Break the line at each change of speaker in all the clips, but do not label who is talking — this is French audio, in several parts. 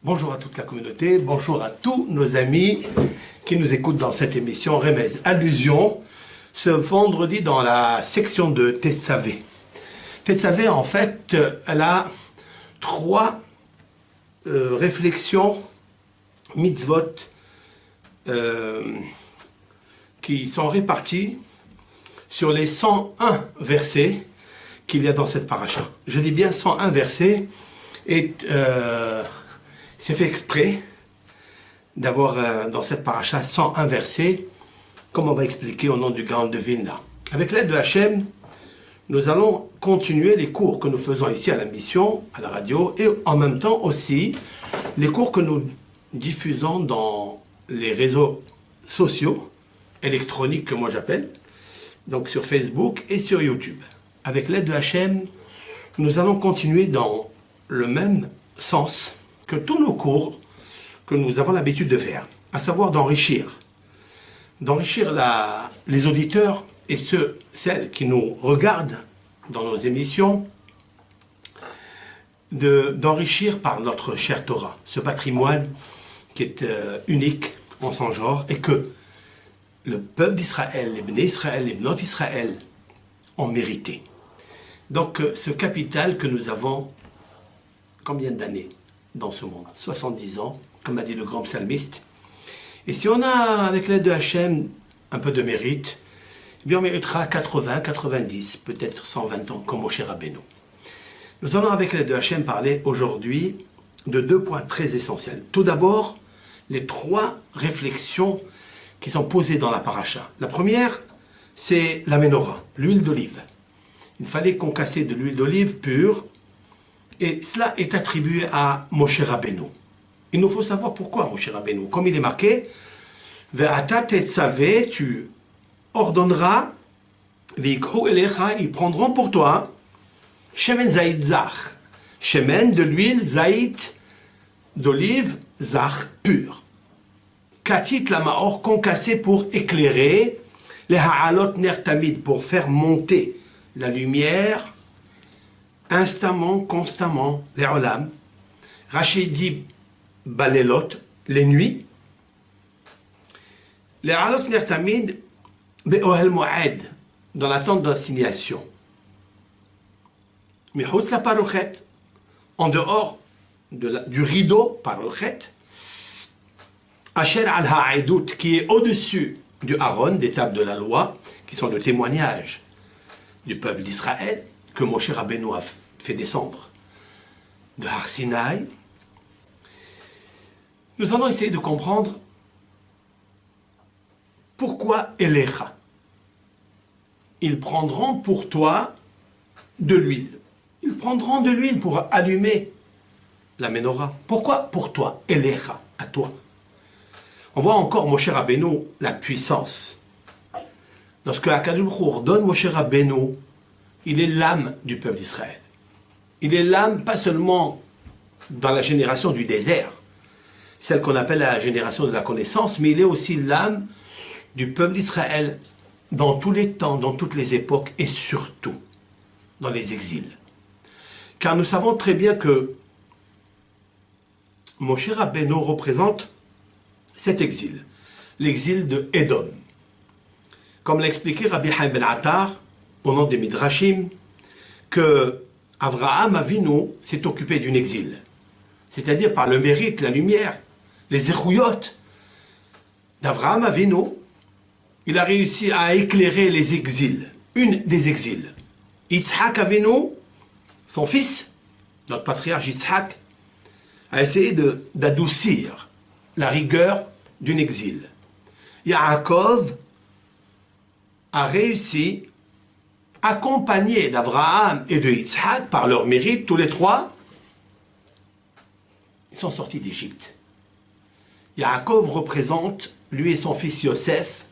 Bonjour à toute la communauté, bonjour à tous nos amis qui nous écoutent dans cette émission Remez Allusion, ce vendredi dans la section de Tetzavé. Tetzavé, en fait, elle a trois réflexions, mitzvot, qui sont réparties sur les 101 versets qu'il y a dans cette paracha. Je dis bien 101 versets, et c'est fait exprès d'avoir dans cette paracha 101 versets, comme on va expliquer au nom du Gaon de Vilna. Avec l'aide de Hachem, nous allons continuer les cours que nous faisons ici à la mission, à la radio, et en même temps aussi les cours que nous diffusons dans les réseaux sociaux, électroniques que moi j'appelle, donc sur Facebook et sur YouTube. Avec l'aide de Hachem, nous allons continuer dans le même sens que tous nos cours que nous avons l'habitude de faire, à savoir d'enrichir les auditeurs et celles qui nous regardent dans nos émissions, d'enrichir par notre chère Torah, ce patrimoine qui est unique en son genre et que le peuple d'Israël, les Bnei Israël, les Bnot Israël ont mérité. Donc ce capital que nous avons, combien d'années dans ce monde? 70 ans, comme a dit le grand psalmiste. Et si on a, avec l'aide de Hachem, un peu de mérite, eh bien on méritera 80, 90, peut-être 120 ans, comme Moshe Rabbeinu. Nous allons, avec l'aide de Hachem, parler aujourd'hui de deux points très essentiels. Tout d'abord, les trois réflexions qui sont posées dans la paracha. La première, c'est la menorah, l'huile d'olive. Il fallait concasser de l'huile d'olive pure, et cela est attribué à Moshe Rabbeinu. Il nous faut savoir pourquoi Moshe Rabbeinu. Comme il est marqué, Ve'ata tetzavé, tu ordonneras, Ve'ikhu elecha, ils prendront pour toi, Shemen zaït zach, Shemen de l'huile, zaït d'olive, zach pur. Katit la maor, concassé pour éclairer, les ha'alot ner tamid, pour faire monter la lumière, instamment, constamment, les olam. Rachid dit balelot, les nuits. Les ha'alot ner tamid, be'ohel mo'ed, dans la tente d'assignation. Mihus la parochet, en dehors du rideau parochet, Asher al ha'edut, qui est au-dessus du Aaron, des tables de la loi, qui sont le témoignage du peuple d'Israël, que Moshe Rabbeinu a fait descendre de Har Sinaï. Nous allons essayer de comprendre pourquoi Elecha. Ils prendront pour toi de l'huile. Ils prendront de l'huile pour allumer la menorah. Pourquoi pour toi, Elecha, à toi? On voit encore Moshe Rabbeinu, la puissance. Lorsque Akadosh Baruch Hu ordonne Moshe Rabbeinu, il est l'âme du peuple d'Israël. Il est l'âme pas seulement dans la génération du désert, celle qu'on appelle la génération de la connaissance, mais il est aussi l'âme du peuple d'Israël dans tous les temps, dans toutes les époques et surtout dans les exils. Car nous savons très bien que Moshe Rabbeinu représente cet exil, l'exil de Édom. Comme l'a expliqué Rabbi Haim Ben Attar, au nom des Midrashim, que Avraham Avinu s'est occupé d'un exil. C'est-à-dire par le mérite, la lumière, les zéchouyot d'Avraham Avinu, il a réussi à éclairer les exils, une des exils. Yitzhak Avinu, son fils, notre patriarche Yitzhak, a essayé d'adoucir la rigueur d'un exil. Yaakov a réussi, accompagné d'Abraham et de Yitzhak par leur mérite, tous les trois, ils sont sortis d'Égypte. Yaakov représente, lui et son fils Yosef,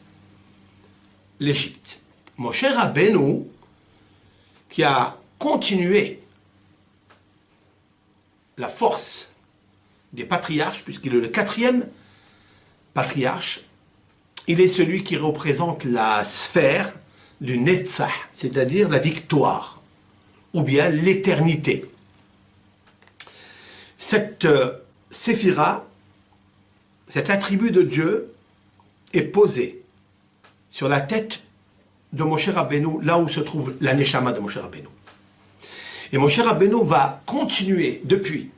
l'Égypte. Moshe Rabbeinu, qui a continué la force des patriarches, puisqu'il est le 4e patriarche, il est celui qui représente la sphère du Netzach, c'est-à-dire la victoire, ou bien l'éternité. Cette Séphira, cet attribut de Dieu, est posé sur la tête de Moshe Rabbeinu, là où se trouve la Neshama de Moshe Rabbeinu. Et Moshe Rabbeinu va continuer depuis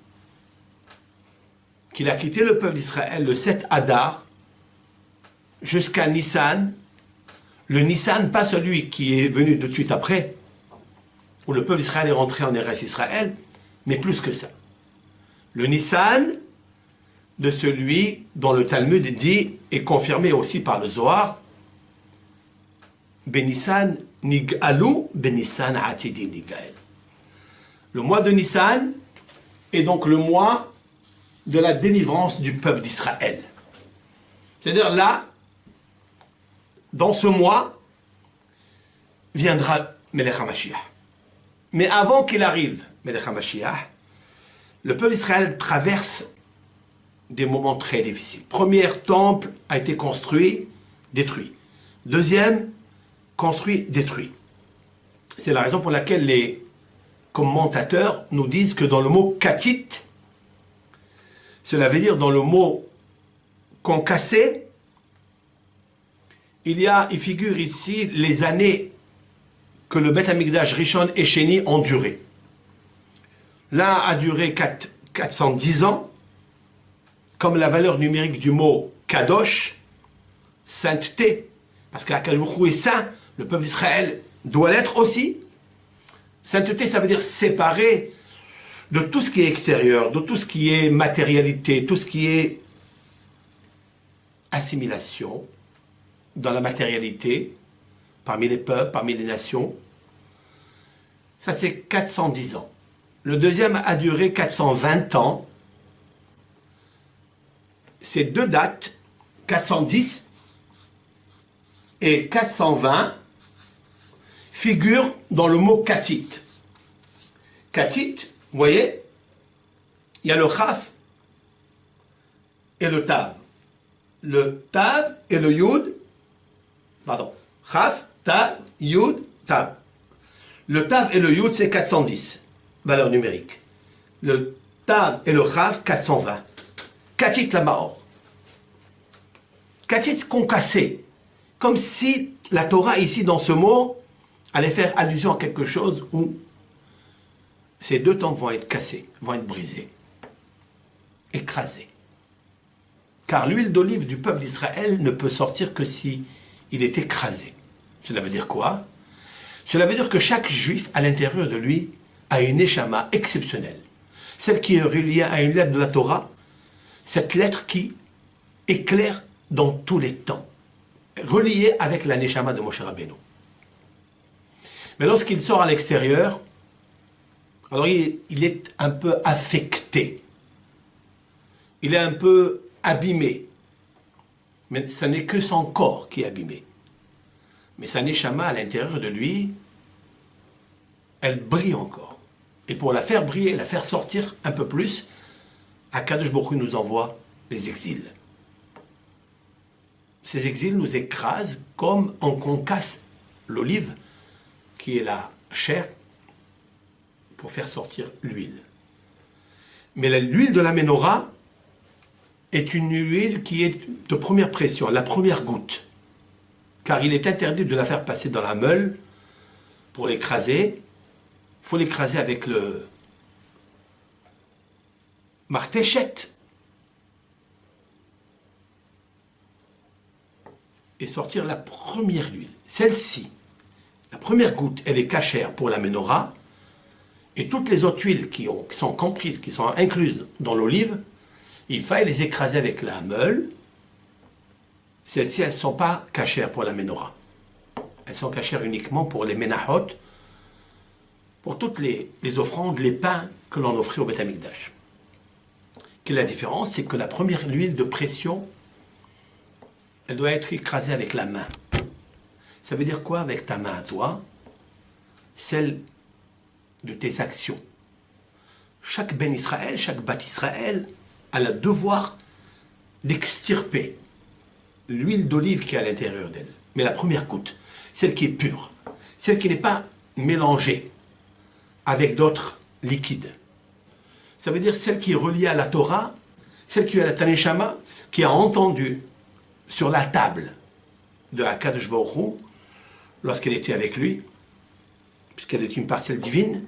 qu'il a quitté le peuple d'Israël le 7 Adar jusqu'à Nissan. Le Nissan, pas celui qui est venu de suite après, où le peuple d'Israël est rentré en Eretz Israël, mais plus que ça. Le Nissan de celui dont le Talmud dit, et confirmé aussi par le Zohar, Benissan Nig'alou, Benissan Atidi Nigael. Le mois de Nissan est donc le mois de la délivrance du peuple d'Israël. C'est-à-dire là, dans ce mois, viendra Melech HaMashiach. Mais avant qu'il arrive, Melech HaMashiach, le peuple d'Israël traverse des moments très difficiles. Premier temple a été construit, détruit. Deuxième, construit, détruit. C'est la raison pour laquelle les commentateurs nous disent que dans le mot katit, cela veut dire dans le mot concassé, il figure ici les années que le Beth Amikdash Rishon et Sheni ont duré. L'un a duré 410 ans, comme la valeur numérique du mot kadosh, sainteté, parce qu'Akadosh Baruch Hu est saint, le peuple d'Israël doit l'être aussi. Sainteté, ça veut dire séparé de tout ce qui est extérieur, de tout ce qui est matérialité, tout ce qui est assimilation dans la matérialité, parmi les peuples, parmi les nations. Ça, c'est 410 ans. Le deuxième a duré 420 ans. Ces deux dates, 410 et 420, figurent dans le mot katit. Katit, vous voyez, il y a le chaf et le tav. Le tav et le yud, pardon, chaf, tav, yud, tav. Le tav et le yud, c'est 410, valeur numérique. Le tav et le chaf, 420. Katit la maor. Katit concassé. Comme si la Torah, ici, dans ce mot, allait faire allusion à quelque chose où ces deux temples vont être cassés, vont être brisés, écrasés. Car l'huile d'olive du peuple d'Israël ne peut sortir que si il est écrasé. Cela veut dire quoi? Cela veut dire que chaque juif, à l'intérieur de lui, a une neshama exceptionnelle. Celle qui est reliée à une lettre de la Torah, cette lettre qui éclaire dans tous les temps, reliée avec la neshama de Moshe Rabbeinu. Mais lorsqu'il sort à l'extérieur, alors il est un peu affecté, il est un peu abîmé, mais ce n'est que son corps qui est abîmé. Mais sa neshama à l'intérieur de lui, elle brille encore. Et pour la faire briller, la faire sortir un peu plus, Akadosh Baruch Hu nous envoie les exils. Ces exils nous écrasent comme on concasse l'olive, qui est la chair, pour faire sortir l'huile. Mais l'huile de la menorah est une huile qui est de première pression, la première goutte. Car il est interdit de la faire passer dans la meule pour l'écraser. Il faut l'écraser avec le martéchette et sortir la première huile. Celle-ci, la première goutte, elle est cachère pour la menorah, et toutes les autres huiles qui sont comprises, qui sont incluses dans l'olive, il faille les écraser avec la meule. Celles-ci, elles ne sont pas cachères pour la menorah. Elles sont cachères uniquement pour les menachot, pour toutes les offrandes, les pains que l'on offrait au Beth Amikdash. Quelle est la différence? C'est que la première huile de pression, elle doit être écrasée avec la main. Ça veut dire quoi avec ta main à toi? Celle de tes actions. Chaque Ben Israël, chaque Bat Israël a le devoir d'extirper l'huile d'olive qui est à l'intérieur d'elle. Mais la première goutte, celle qui est pure, celle qui n'est pas mélangée avec d'autres liquides. Ça veut dire celle qui est reliée à la Torah, celle qui a la Taneshama, qui a entendu sur la table de Akadosh Baruch Hu, lorsqu'elle était avec lui, puisqu'elle est une parcelle divine,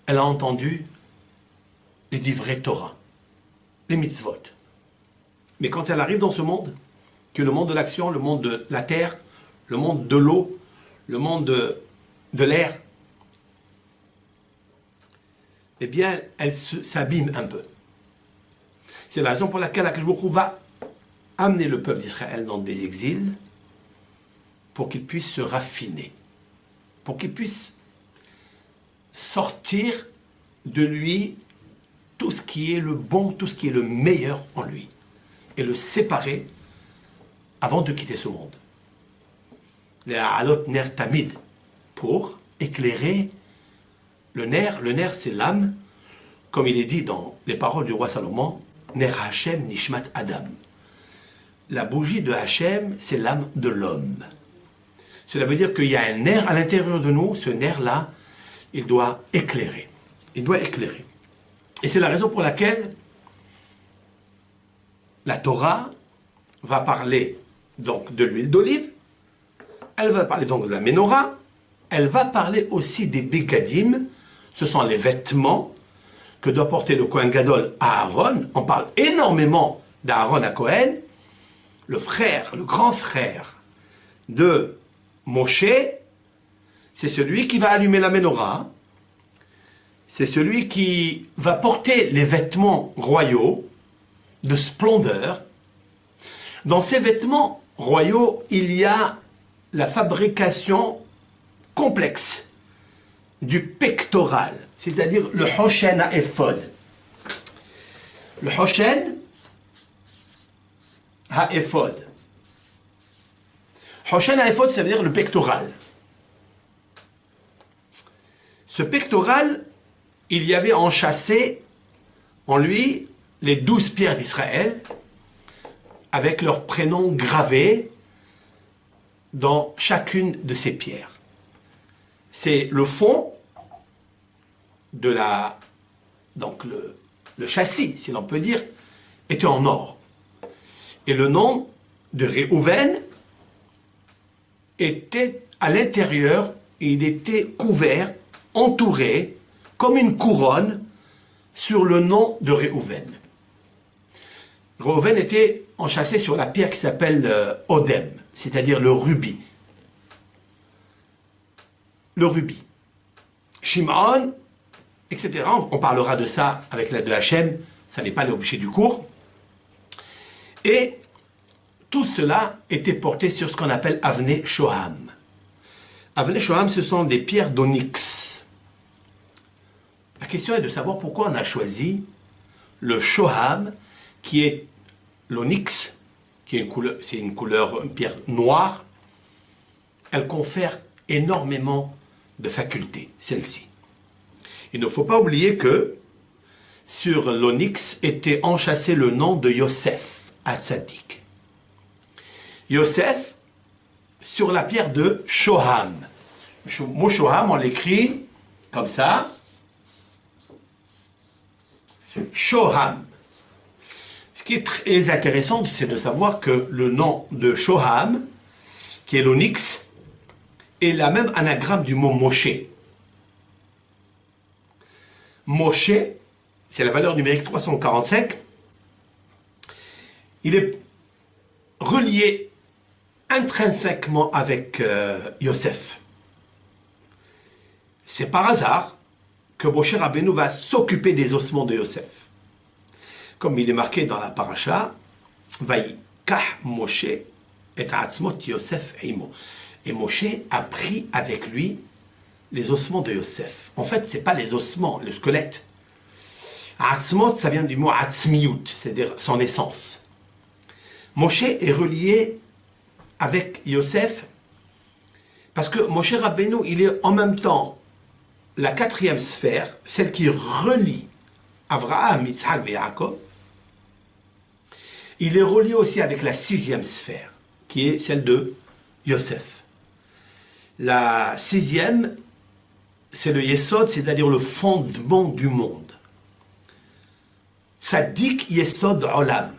elle a entendu les divrei Torah, les mitzvot. Mais quand elle arrive dans ce monde, qui est le monde de l'action, le monde de la terre, le monde de l'eau, le monde de l'air, eh bien, elle s'abîme un peu. C'est la raison pour laquelle Akadosh Baruch Hu va amener le peuple d'Israël dans des exils pour qu'il puisse se raffiner, pour qu'il puisse sortir de lui tout ce qui est le bon, tout ce qui est le meilleur en lui, et le séparer avant de quitter ce monde. Les Alot Ner Tamid, pour éclairer le nerf c'est l'âme, comme il est dit dans les paroles du roi Salomon, Ner Hashem Nishmat Adam. La bougie de Hashem, c'est l'âme de l'homme. Cela veut dire qu'il y a un nerf à l'intérieur de nous, ce nerf-là, il doit éclairer. Il doit éclairer. Et c'est la raison pour laquelle la Torah va parler donc de l'huile d'olive, elle va parler donc de la menorah, elle va parler aussi des begadim, ce sont les vêtements que doit porter le Kohen Gadol à Aaron. On parle énormément d'Aaron à Kohen, le frère, le grand frère de Moshe, c'est celui qui va allumer la menorah, c'est celui qui va porter les vêtements royaux de splendeur. Dans ces vêtements royaux, il y a la fabrication complexe du pectoral, c'est-à-dire le Hoshen HaEphod. Le Hoshen HaEphod. Hoshen HaEphod, ça veut dire le pectoral. Ce pectoral, il y avait enchâssé en lui les 12 pierres d'Israël avec leurs prénoms gravés dans chacune de ces pierres. C'est le fond de la... Donc le châssis, si l'on peut dire, était en or. Et le nom de Réhouven était à l'intérieur, il était couvert, entouré, comme une couronne, sur le nom de Réhouven. Réhouven était enchâssé sur la pierre qui s'appelle Odem, c'est-à-dire le rubis. Le rubis. Shimon, etc. On parlera de ça avec l'aide de Hachem, ça n'est pas l'objet du cours. Et tout cela était porté sur ce qu'on appelle Avnei Shoham. Avnei Shoham, ce sont des pierres d'onyx. La question est de savoir pourquoi on a choisi le Shoham, qui est l'onyx, qui est une couleur, une pierre noire. Elle confère énormément de facultés, celle-ci. Il ne faut pas oublier que sur l'onyx était enchâssé le nom de Yosef, Hatzadik. Yosef, sur la pierre de Shoham. Le mot Shoham, on l'écrit comme ça. Shoham. Ce qui est très intéressant, c'est de savoir que le nom de Shoham, qui est l'onyx, est la même anagramme du mot Moshe. Moshe, c'est la valeur numérique 345. Il est relié intrinsèquement avec Yosef. C'est par hasard que Moshe Rabbeinu va s'occuper des ossements de Yosef. Comme il est marqué dans la paracha, Vayikach Moshe et Atzmot Yosef Eimo. Et Moshe a pris avec lui les ossements de Yosef. En fait, ce n'est pas les ossements, le squelette. Atzmot, ça vient du mot Atzmiyut, c'est-à-dire son essence. Moshe est relié avec Yosef parce que Moshe Rabbeinu, il est en même temps la quatrième sphère, celle qui relie Avraham, Yitzhak et Yaakov. Il est relié aussi avec la sixième sphère, qui est celle de Yosef. La sixième, c'est le Yesod, c'est-à-dire le fondement du monde. Tzaddik Yesod Olam.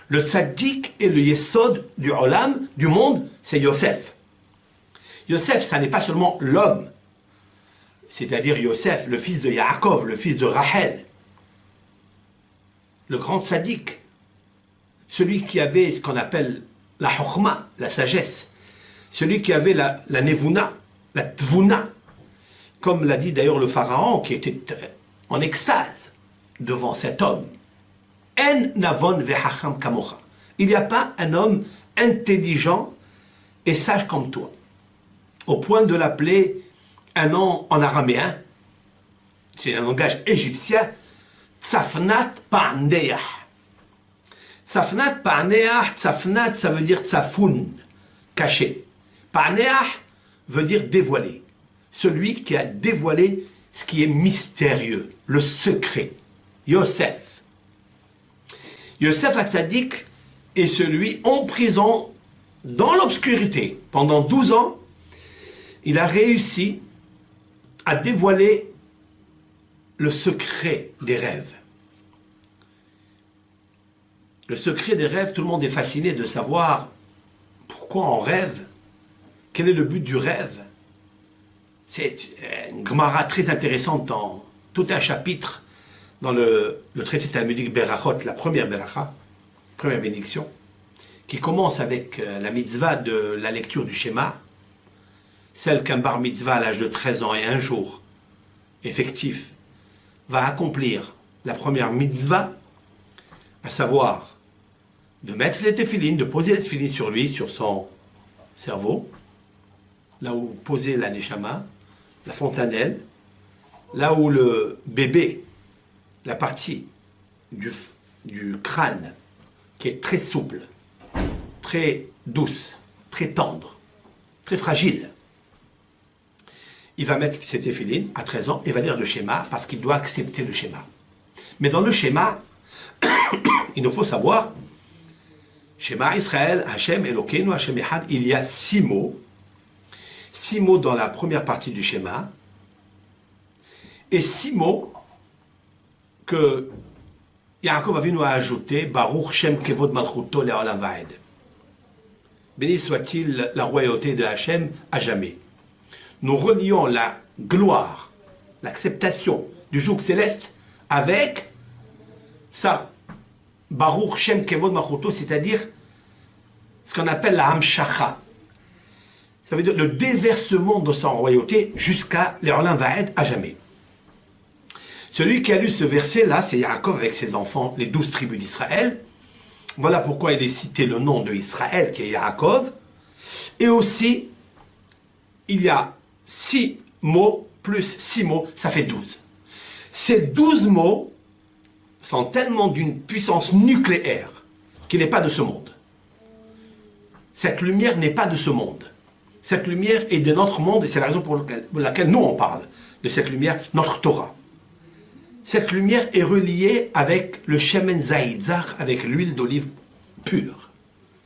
Le tzaddik et le Yesod du Olam, du monde, c'est Yosef. Yosef, ça n'est pas seulement l'homme, c'est-à-dire Yosef, le fils de Yaakov, le fils de Rachel, le grand tzaddik, celui qui avait ce qu'on appelle la chokhma, la sagesse, celui qui avait la nevuna, la tvuna, comme l'a dit d'ailleurs le pharaon qui était en extase devant cet homme. En navon vehacham kamocha. Il n'y a pas un homme intelligent et sage comme toi, au point de l'appeler un nom en araméen, c'est un langage égyptien, Tsafnat Pa'neah. Tsafnat Pa'neah, Tsafnat ça veut dire Tsafoun, caché. Pa'neah veut dire dévoiler. Celui qui a dévoilé ce qui est mystérieux, le secret. Yosef. Yosef Hatzadik est celui en prison, dans l'obscurité, pendant 12 ans. Il a réussi à dévoiler le secret des rêves. Le secret des rêves, tout le monde est fasciné de savoir pourquoi on rêve, quel est le but du rêve. C'est une Gemara très intéressante dans tout un chapitre dans le traité talmudique Berachot, la première Beracha, première bénédiction, qui commence avec la mitzvah de la lecture du schéma, celle qu'un bar mitzvah à l'âge de 13 ans et un jour, effectif, va accomplir la première mitzvah, à savoir de mettre les téphilines, de poser les téphilines sur lui, sur son cerveau, là où poser la neshama, la fontanelle, là où le bébé, la partie du crâne, qui est très souple, très douce, très tendre, très fragile, il va mettre ses téphilines à 13 ans et va lire le schéma parce qu'il doit accepter le schéma. Mais dans le schéma, il nous faut savoir, Shema Israël, Hashem Elokeinu, Hashem Echad, il y a 6 mots. 6 mots dans la première partie du schéma. Et 6 mots que Yaakov Avinu a ajouté, Baruch Shem Kevod Malchuto Le'olam Va'ed. Béni soit-il la royauté de Hashem à jamais. Nous relions la gloire, l'acceptation du joug céleste avec ça, Baruch Shem Kevod Malchuto, c'est-à-dire ce qu'on appelle la Hamshacha. Ça veut dire le déversement de sa royauté jusqu'à l'Olam Va'ed à jamais. Celui qui a lu ce verset-là, c'est Yaakov avec ses enfants, les 12 tribus d'Israël. Voilà pourquoi il est cité le nom de Israël, qui est Yaakov. Et aussi, il y a 6 mots, plus 6 mots, ça fait 12. Ces 12 mots sont tellement d'une puissance nucléaire qui n'est pas de ce monde. Cette lumière n'est pas de ce monde. Cette lumière est de notre monde et c'est la raison pour laquelle nous on parle de cette lumière, notre Torah. Cette lumière est reliée avec le Shemen Zaïdzar, avec l'huile d'olive pure.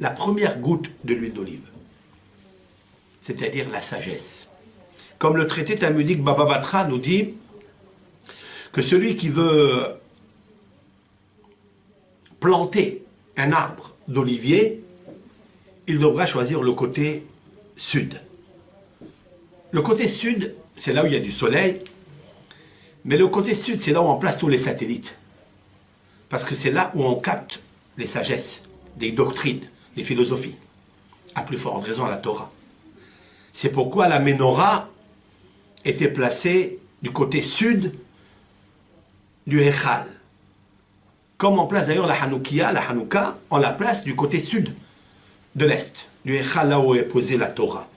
La première goutte de l'huile d'olive. C'est-à-dire la sagesse. Comme le traité talmudique Baba Batra nous dit que celui qui veut planter un arbre d'olivier, il devra choisir le côté sud. Le côté sud, c'est là où il y a du soleil, mais le côté sud, c'est là où on place tous les satellites. Parce que c'est là où on capte les sagesses, les doctrines, les philosophies. À plus forte raison à la Torah. C'est pourquoi la Ménorah était placée du côté sud du Echal. Comme on place d'ailleurs la Hanouka, on la place du côté sud de l'Est, du Echal, là où est posée la Torah.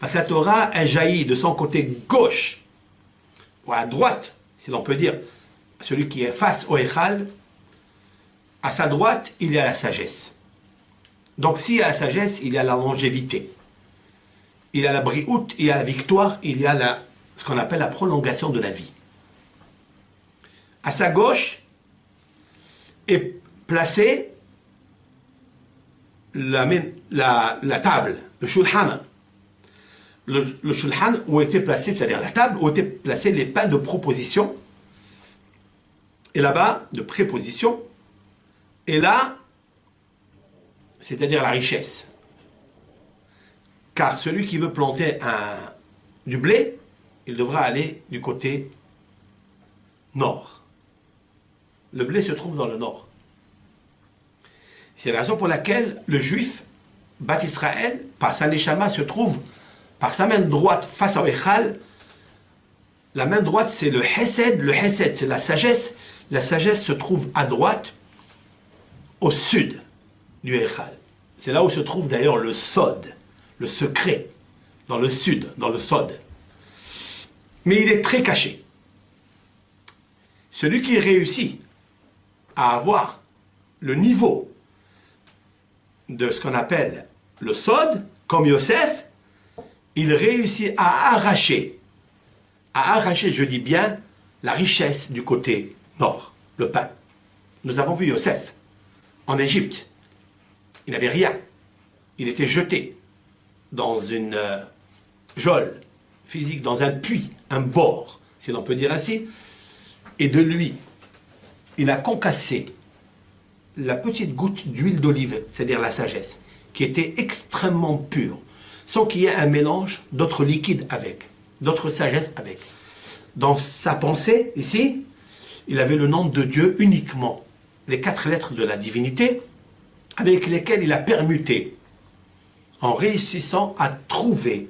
Parce que la Torah, elle jaillit de son côté gauche, ou à droite, si l'on peut dire, celui qui est face au Echal, à sa droite, il y a la sagesse. Donc s'il y a la sagesse, il y a la longévité. Il y a la briout, il y a la victoire, il y a ce qu'on appelle la prolongation de la vie. À sa gauche est placée la table, le shulhan. Le shulhan où était placé, c'est-à-dire la table où étaient placés les pains de proposition. Et là-bas, de préposition, Et là, c'est-à-dire la richesse. Car celui qui veut planter du blé, il devra aller du côté nord. Le blé se trouve dans le nord. C'est la raison pour laquelle le juif, Bat Israël, par sa neshama, se trouve par sa main droite face au Echal. La main droite, c'est le Hesed. Le Hesed, c'est la sagesse. La sagesse se trouve à droite, au sud du Echal. C'est là où se trouve d'ailleurs le Sod, le secret, dans le sud, dans le Sod. Mais il est très caché. Celui qui réussit à avoir le niveau de ce qu'on appelle le Sod, comme Yosef, il réussit à arracher, je dis bien, la richesse du côté nord, le pain. Nous avons vu Yosef en Égypte. Il n'avait rien. Il était jeté dans une geôle physique, dans un puits, un bord, si l'on peut dire ainsi. Et de lui, il a concassé la petite goutte d'huile d'olive, c'est-à-dire la sagesse, qui était extrêmement pure, sans qu'il y ait un mélange d'autres liquides avec, d'autres sagesses avec. Dans sa pensée, ici, il avait le nom de Dieu uniquement, les 4 lettres de la divinité, avec lesquelles il a permuté, en réussissant à trouver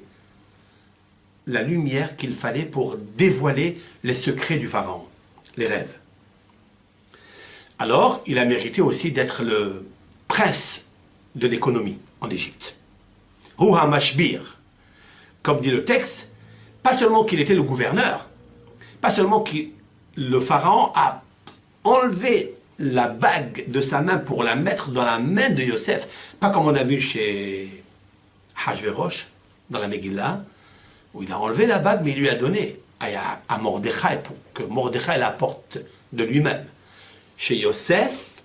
la lumière qu'il fallait pour dévoiler les secrets du pharaon, les rêves. Alors, il a mérité aussi d'être le prince de l'économie en Égypte. Huha Mashbir, comme dit le texte, pas seulement qu'il était le gouverneur, pas seulement que le pharaon a enlevé la bague de sa main pour la mettre dans la main de Yosef, pas comme on a vu chez Hachvérosh, dans la Megillah, où il a enlevé la bague, mais il lui a donné à Mordechai, pour que Mordechai la porte de lui-même. Chez Yosef,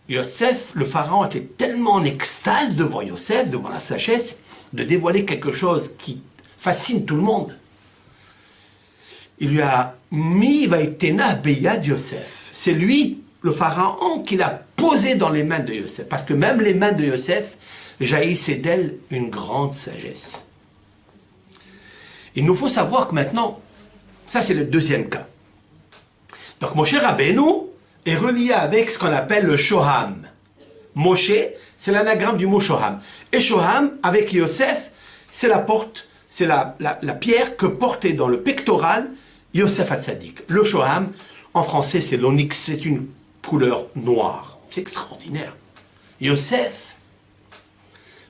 le pharaon était tellement en extase devant Yosef, devant la sagesse, de dévoiler quelque chose qui fascine tout le monde. Il lui a mis Vaïtena Beyad Yosef. C'est lui, le pharaon, qui l'a posé dans les mains de Yosef. Parce que même les mains de Yosef jaillissaient d'elle une grande sagesse. Il nous faut savoir que maintenant, ça c'est le deuxième cas. Donc Moshe Rabbeinu est relié avec ce qu'on appelle le Shoham. Moshe, c'est l'anagramme du mot Shoham. Et Shoham, avec Yosef, c'est la porte, c'est la pierre que portait dans le pectoral Yosef Hatzadik. Le Shoham, en français, c'est l'onyx, c'est une couleur noire. C'est extraordinaire. Yosef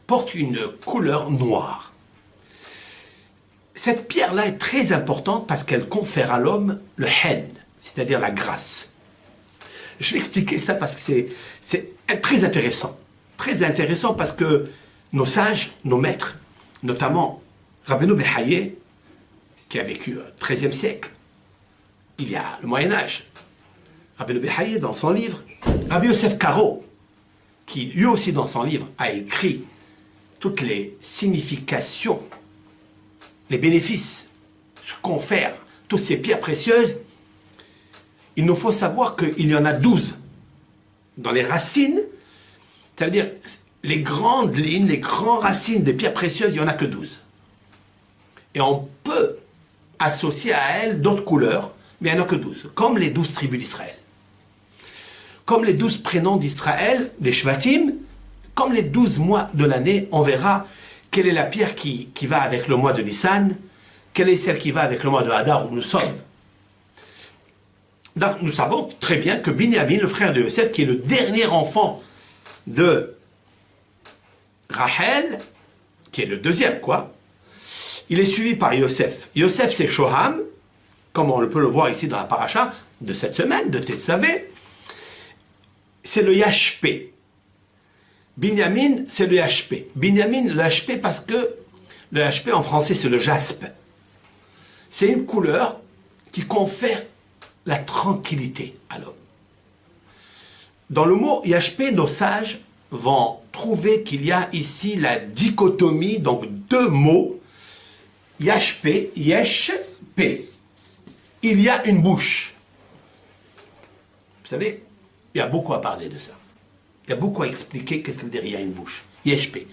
porte une couleur noire. Cette pierre-là est très importante parce qu'elle confère à l'homme le hen, c'est-à-dire la grâce. Je vais expliquer ça parce que c'est très intéressant. Très intéressant parce que nos sages, nos maîtres, notamment Rabbeinu Behaye, qui a vécu au XIIIe siècle, il y a le Moyen-Âge. Rabbeinu Behaye, dans son livre, Rabbi Yosef Karo, qui lui aussi dans son livre a écrit toutes les significations, les bénéfices, ce confère toutes ces pierres précieuses. Il nous faut savoir qu'il y en a 12 dans les racines, c'est-à-dire les grandes lignes, les grandes racines des pierres précieuses, il n'y en a que 12. Et on peut associer à elles d'autres couleurs, mais il n'y en a que 12, comme les 12 tribus d'Israël. Comme les 12 prénoms d'Israël, des Shvatim, comme les 12 mois de l'année, on verra quelle est la pierre qui va avec le mois de Nissan, quelle est celle qui va avec le mois de Hadar où nous sommes. Donc nous savons très bien que Binyamin, le frère de Yosef, qui est le dernier enfant de Rachel, qui est le deuxième, quoi, il est suivi par Yosef. Yosef, c'est Shoham, comme on peut le voir ici dans la paracha de cette semaine, de Tetzavé. C'est le Yashpé. Binyamin, c'est le Yashpé. Binyamin, le Yashpé, parce que le Yashpé en français, c'est le jaspe. C'est une couleur qui confère la tranquillité à l'homme. Dans le mot Yashpé, nos sages vont trouver qu'il y a ici la dichotomie, donc deux mots, Yashpé, Yesh-Pé. Il y a une bouche. Vous savez, Il y a beaucoup à parler de ça. Il y a beaucoup à expliquer qu'est-ce que veut dire il y a une bouche. Yeshpé.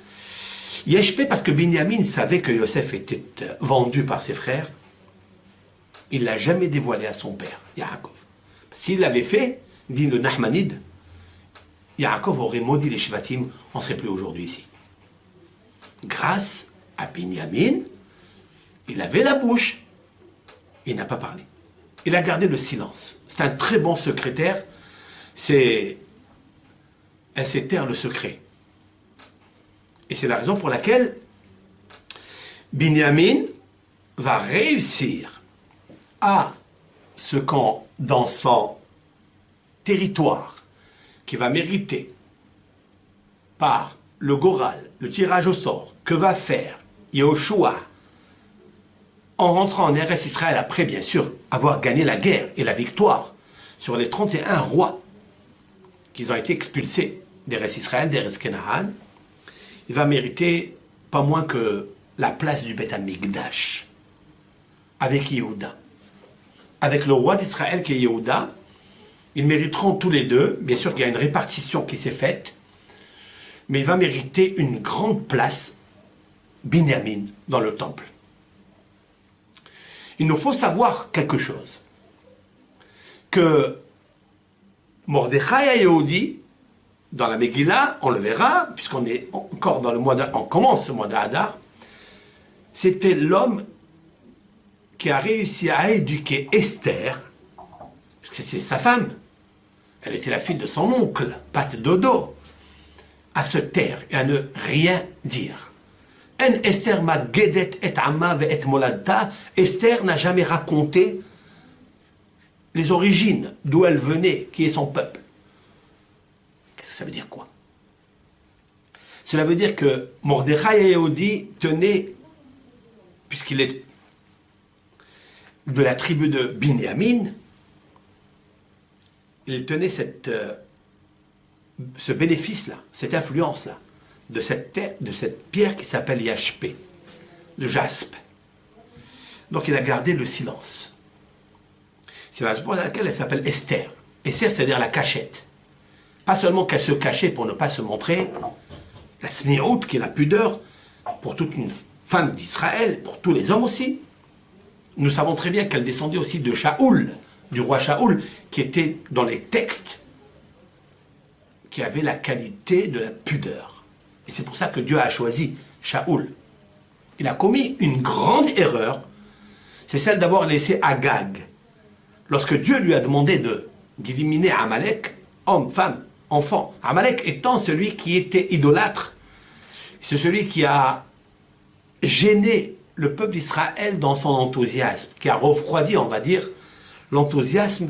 Yeshpé parce que Binyamin savait que Yosef était vendu par ses frères. Il ne l'a jamais dévoilé à son père, Yaakov. S'il l'avait fait, dit le Nahmanide, Yaakov aurait maudit les Shvatim, on ne serait plus aujourd'hui ici. Grâce à Binyamin, il avait la bouche, il n'a pas parlé. Il a gardé le silence. C'est un très bon secrétaire, c'est un sait taire le secret. Et c'est la raison pour laquelle Binyamin va réussir à ce qu'en dans son territoire qui va mériter par le Goral, le tirage au sort, que va faire Yehoshua en rentrant en Eretz Israël après bien sûr avoir gagné la guerre et la victoire sur les 31 rois qui ont été expulsés d'Eretz Israël, d'Eretz Kenaan, il va mériter pas moins que la place du Beth Amikdash avec Yehuda. Avec le roi d'Israël qui est Yehuda, ils mériteront tous les deux, bien sûr qu'il y a une répartition qui s'est faite, mais il va mériter une grande place, Binyamin, dans le temple. Il nous faut savoir quelque chose, que Mordechai et Yehudi, dans la Megillah, on le verra, puisqu'on est encore dans le mois on commence ce mois d'Adar, c'était l'homme qui a réussi à éduquer Esther, parce que c'était sa femme, elle était la fille de son oncle, Pat Dodo, à se taire et à ne rien dire. En Esther ma gedet et amma ve et moladta, Esther n'a jamais raconté les origines, d'où elle venait, qui est son peuple. Qu'est-ce que ça veut dire quoi? Cela veut dire que Mordechai et Yehudi tenaient, puisqu'il est de la tribu de Binyamin, il tenait ce bénéfice-là, cette influence-là, de cette pierre qui s'appelle Yashpé, le jaspe. Donc il a gardé le silence. C'est la raison pour laquelle elle s'appelle Esther. Esther, c'est-à-dire la cachette. Pas seulement qu'elle se cachait pour ne pas se montrer, la tzni'out, qui est la pudeur, pour toute une femme d'Israël, pour tous les hommes aussi. Nous savons très bien qu'elle descendait aussi de Shaoul, du roi Shaoul, qui était dans les textes, qui avait la qualité de la pudeur. Et c'est pour ça que Dieu a choisi Shaoul. Il a commis une grande erreur, c'est celle d'avoir laissé Agag. Lorsque Dieu lui a demandé d'éliminer Amalek, homme, femme, enfant, Amalek étant celui qui était idolâtre, c'est celui qui a gêné le peuple d'Israël dans son enthousiasme, qui a refroidi, on va dire, l'enthousiasme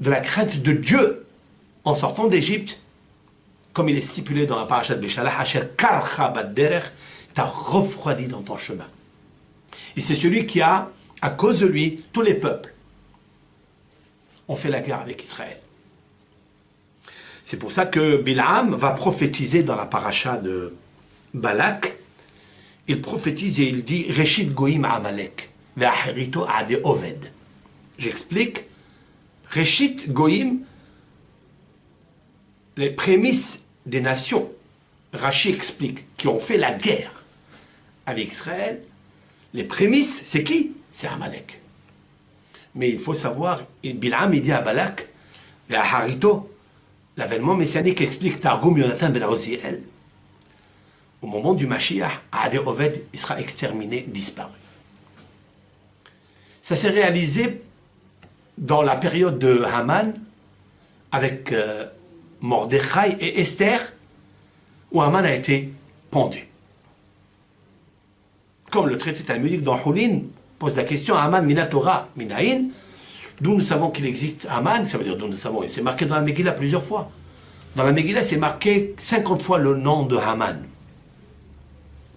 de la crainte de Dieu en sortant d'Égypte, comme il est stipulé dans la parasha de Béchalah, Asher karcha bad-derech, t'a refroidi dans ton chemin. Et c'est celui qui a, à cause de lui, tous les peuples ont fait la guerre avec Israël. C'est pour ça que Bilam va prophétiser dans la paracha de Balak. Il prophétise et il dit Reshit Goïm Amalek, Ve'acherito Ade Oved. J'explique. Reshit Goïm, les prémices des nations, Rachi explique, qui ont fait la guerre avec Israël, les prémices, c'est qui? C'est Amalek. Mais il faut savoir, et Bilam il dit à Balak, et à Harito, l'avènement messianique explique Targum Yonatan ben Oziel, au moment du Mashiach, Ade Oved, il sera exterminé, disparu. Ça s'est réalisé dans la période de Haman, avec Mordechai et Esther, où Haman a été pendu. Comme le traité talmudique dans Houlin pose la question Haman mina Torah minaïn, d'où nous savons qu'il existe Haman, ça veut dire d'où nous savons, et c'est marqué dans la Megillah plusieurs fois. Dans la Megillah, c'est marqué 50 fois le nom de Haman.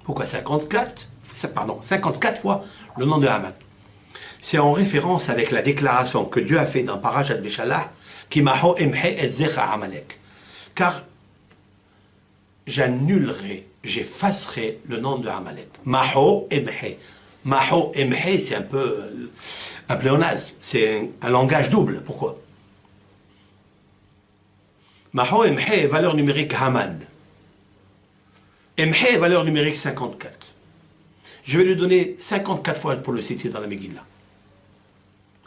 Pourquoi 54 fois le nom de Haman. C'est en référence avec la déclaration que Dieu a faite dans Parashat Béchalah, qui maho emhe ezzecha Amalek. Car j'annulerai, j'effacerai le nom de Amalek. Maho emhe. Maho emhe, c'est un peu un pléonasme, c'est un langage double. Pourquoi? Maho Emhe, valeur numérique Haman. Emhe, valeur numérique 54. Je vais lui donner 54 fois pour le citer dans la Megillah.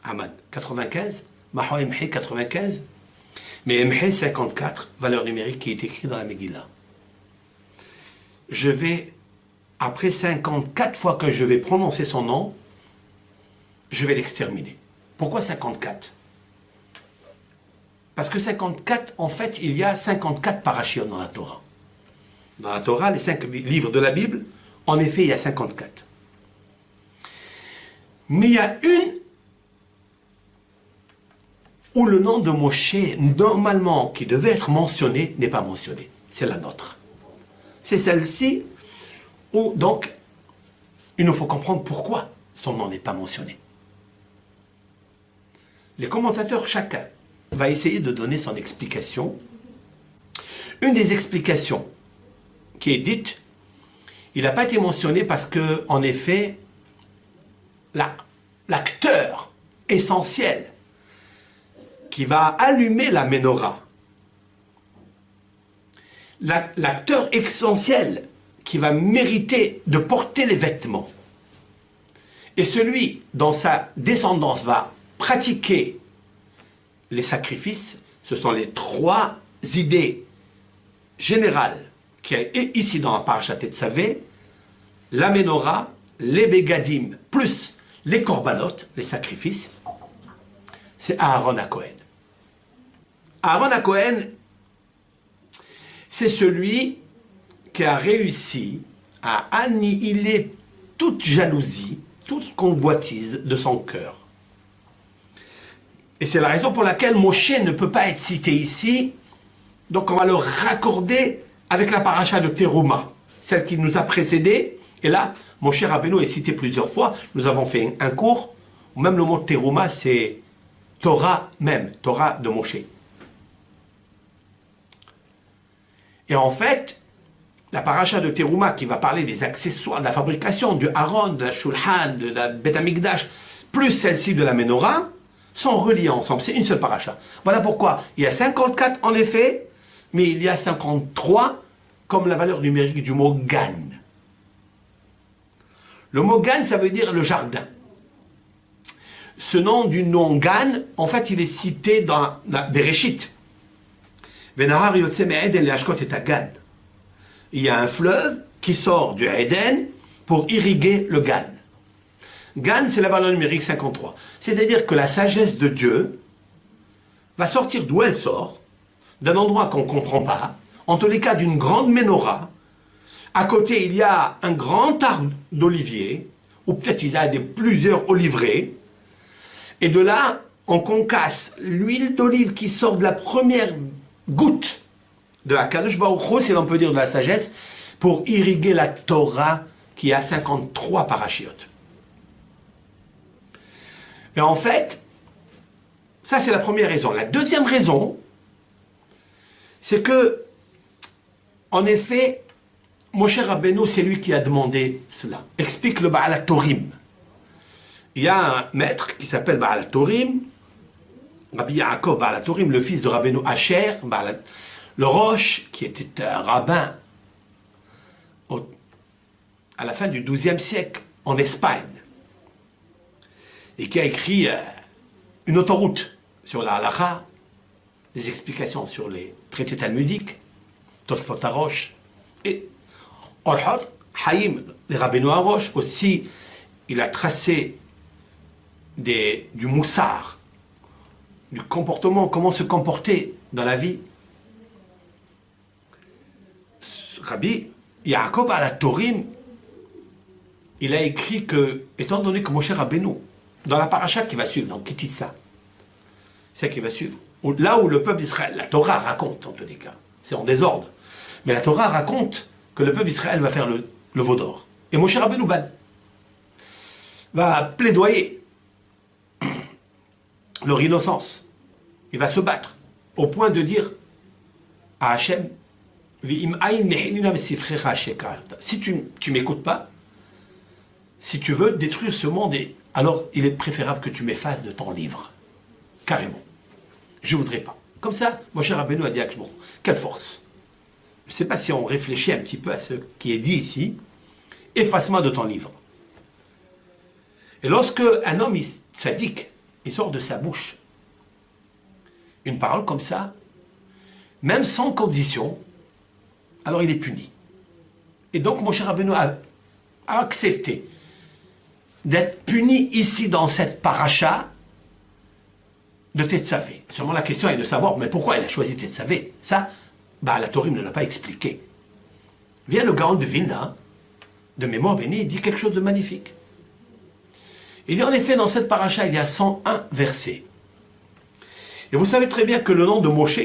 Haman, 95. Maho Emhe, 95. Mais Emhe, 54, valeur numérique qui est écrite dans la Megillah. Je vais, après 54 fois que je vais prononcer son nom, je vais l'exterminer. Pourquoi 54? Parce que 54, en fait, il y a 54 parachiotes dans la Torah. Dans la Torah, les 5 livres de la Bible, en effet, il y a 54. Mais il y a une où le nom de Moshe, normalement, qui devait être mentionné, n'est pas mentionné. C'est la nôtre. C'est celle-ci où, donc, il nous faut comprendre pourquoi son nom n'est pas mentionné. Les commentateurs, chacun, va essayer de donner son explication. Une des explications qui est dite, il n'a pas été mentionné parce que, en effet, l'acteur essentiel qui va allumer la menorah, l'acteur essentiel qui va mériter de porter les vêtements, et celui dont sa descendance va pratiquer les sacrifices, ce sont les 3 idées générales qui est ici dans la Parashat Tetzavé: la menorah, les bégadim, plus les korbanot, les sacrifices. C'est Aaron HaKohen. Aaron HaKohen, c'est celui qui a réussi à annihiler toute jalousie, toute convoitise de son cœur. Et c'est la raison pour laquelle Moshe ne peut pas être cité ici. Donc on va le raccorder avec la paracha de Teruma, celle qui nous a précédé. Et là, Moshe Rabbeinu est cité plusieurs fois. Nous avons fait un cours où même le mot Teruma, c'est Torah même, Torah de Moshe. Et en fait, la paracha de Teruma qui va parler des accessoires, de la fabrication, du Haron, de la Shulhan, de la Beth Amikdash, plus celle-ci de la Menorah, sont reliés ensemble. C'est une seule paracha. Voilà pourquoi il y a 54 en effet, mais il y a 53 comme la valeur numérique du mot Gan. Le mot Gan, ça veut dire le jardin. Ce nom du nom Gan, en fait, il est cité dans Bereshit. Benahar Yotse Me'eden Le'ashkot et Gan. Il y a un fleuve qui sort du Eden pour irriguer le Gan. Gan, c'est la valeur numérique 53. C'est-à-dire que la sagesse de Dieu va sortir d'où elle sort, d'un endroit qu'on ne comprend pas, en tous les cas d'une grande menorah. À côté, il y a un grand arbre d'olivier, ou peut-être il y a plusieurs oliveraies, et de là, on concasse l'huile d'olive qui sort de la première goutte de la Kadosh Baruch Hu, si l'on peut dire de la sagesse, pour irriguer la Torah qui a 53 parachiotes. Et en fait, ça c'est la première raison. La deuxième raison, c'est que, en effet, Moshe Rabbeinu, c'est lui qui a demandé cela. Explique le Baal HaTorim. Il y a un maître qui s'appelle Baal HaTorim, Rabbi Yaakov Baal HaTorim, le fils de Rabbeinu Asher, le Roche, qui était un rabbin à la fin du XIIe siècle en Espagne, et qui a écrit une autoroute sur la halakha, des explications sur les traités talmudiques, Tosfot HaRosh, et Orhot Haïm, les Rabbeinu HaRosh aussi. Il a tracé du moussar, du comportement, comment se comporter dans la vie. Rabbi Yaakov Baal HaTorim, il a écrit que, étant donné que Moshe Rabbeinu, dans la paracha qui va suivre, dans Kitissa, c'est qui va suivre, là où le peuple d'Israël, la Torah raconte en tous les cas, c'est en désordre, mais la Torah raconte que le peuple d'Israël va faire le veau d'or. Et Moshe Rabbeinu va plaidoyer leur innocence. Il va se battre au point de dire à Hachem, si tu ne m'écoutes pas, si tu veux détruire ce monde, alors il est préférable que tu m'effaces de ton livre. Carrément. Je ne voudrais pas. Comme ça, Moshe Rabbeinu a dit à Akshbo, quelle force. Je ne sais pas si on réfléchit un petit peu à ce qui est dit ici, efface-moi de ton livre. Et lorsque un homme sadique, il sort de sa bouche une parole comme ça, même sans condition, alors il est puni. Et donc Moshe Rabbeinu a accepté d'être puni ici dans cette paracha de Tetzavé. Seulement la question est de savoir, mais pourquoi il a choisi Tetzavé? Ça, la Torah ne l'a pas expliqué. Vient le Gaon de Vilna, de mémoire bénie, il dit quelque chose de magnifique. Il dit en effet, dans cette paracha, il y a 101 versets. Et vous savez très bien que le nom de Moshe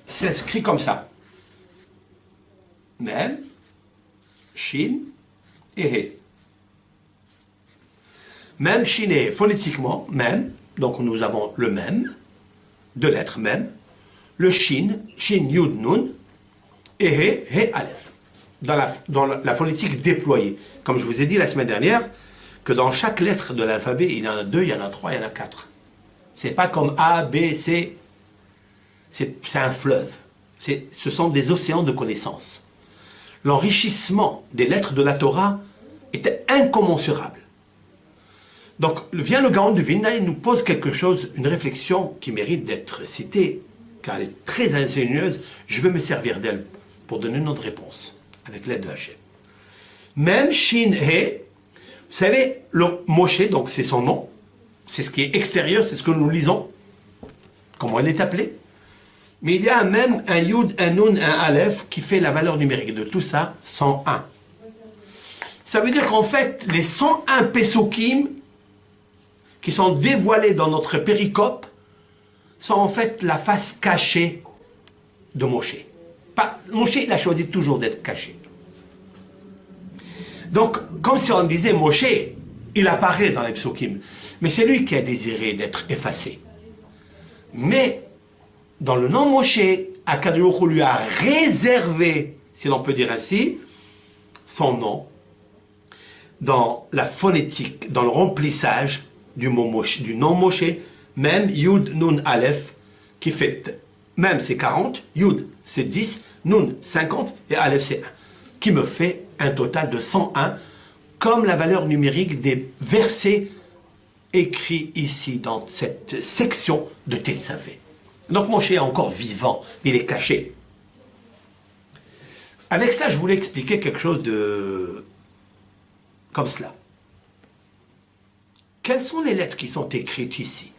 s'écrit comme ça. Mem, Shin et He. Mem, Shin et He, phonétiquement, Mem, donc nous avons le Mem, deux lettres Mem, le Shin, Shin, Yud, Nun, et He, He, Aleph. Dans la phonétique déployée. Comme je vous ai dit la semaine dernière, que dans chaque lettre de l'alphabet, il y en a 2, il y en a 3, il y en a 4. C'est pas comme A, B, C. C'est un fleuve. Ce sont des océans de connaissances. L'enrichissement des lettres de la Torah était incommensurable. Donc, vient le Gaon de Vilna, il nous pose quelque chose, une réflexion qui mérite d'être citée, car elle est très ingénieuse. Je vais me servir d'elle pour donner une autre réponse, avec l'aide de Hachem. Même Shin He, vous savez, le Moshe, donc c'est son nom, c'est ce qui est extérieur, c'est ce que nous lisons, comment elle est appelée. Mais il y a même un Yud, un Nun, un Aleph qui fait la valeur numérique de tout ça, 101. Ça veut dire qu'en fait, les 101 Pesukim qui sont dévoilés dans notre péricope sont en fait la face cachée de Moshe. Moshe, il a choisi toujours d'être caché. Donc, comme si on disait Moshe, il apparaît dans les Pesukim, mais c'est lui qui a désiré d'être effacé. Mais dans le nom Moshe, Akadosh Baruch Hu lui a réservé, si l'on peut dire ainsi, son nom dans la phonétique, dans le remplissage du mot Moshe, du nom Moshe, même Yud, Nun, Aleph, qui fait, même c'est 40, Yud c'est 10, Nun 50 et Aleph c'est 1, qui me fait un total de 101, comme la valeur numérique des versets écrits ici dans cette section de Tetzavé. Donc Moshe est encore vivant, il est caché. Avec cela, je voulais expliquer quelque chose de comme cela. Quelles sont les lettres qui sont écrites ici,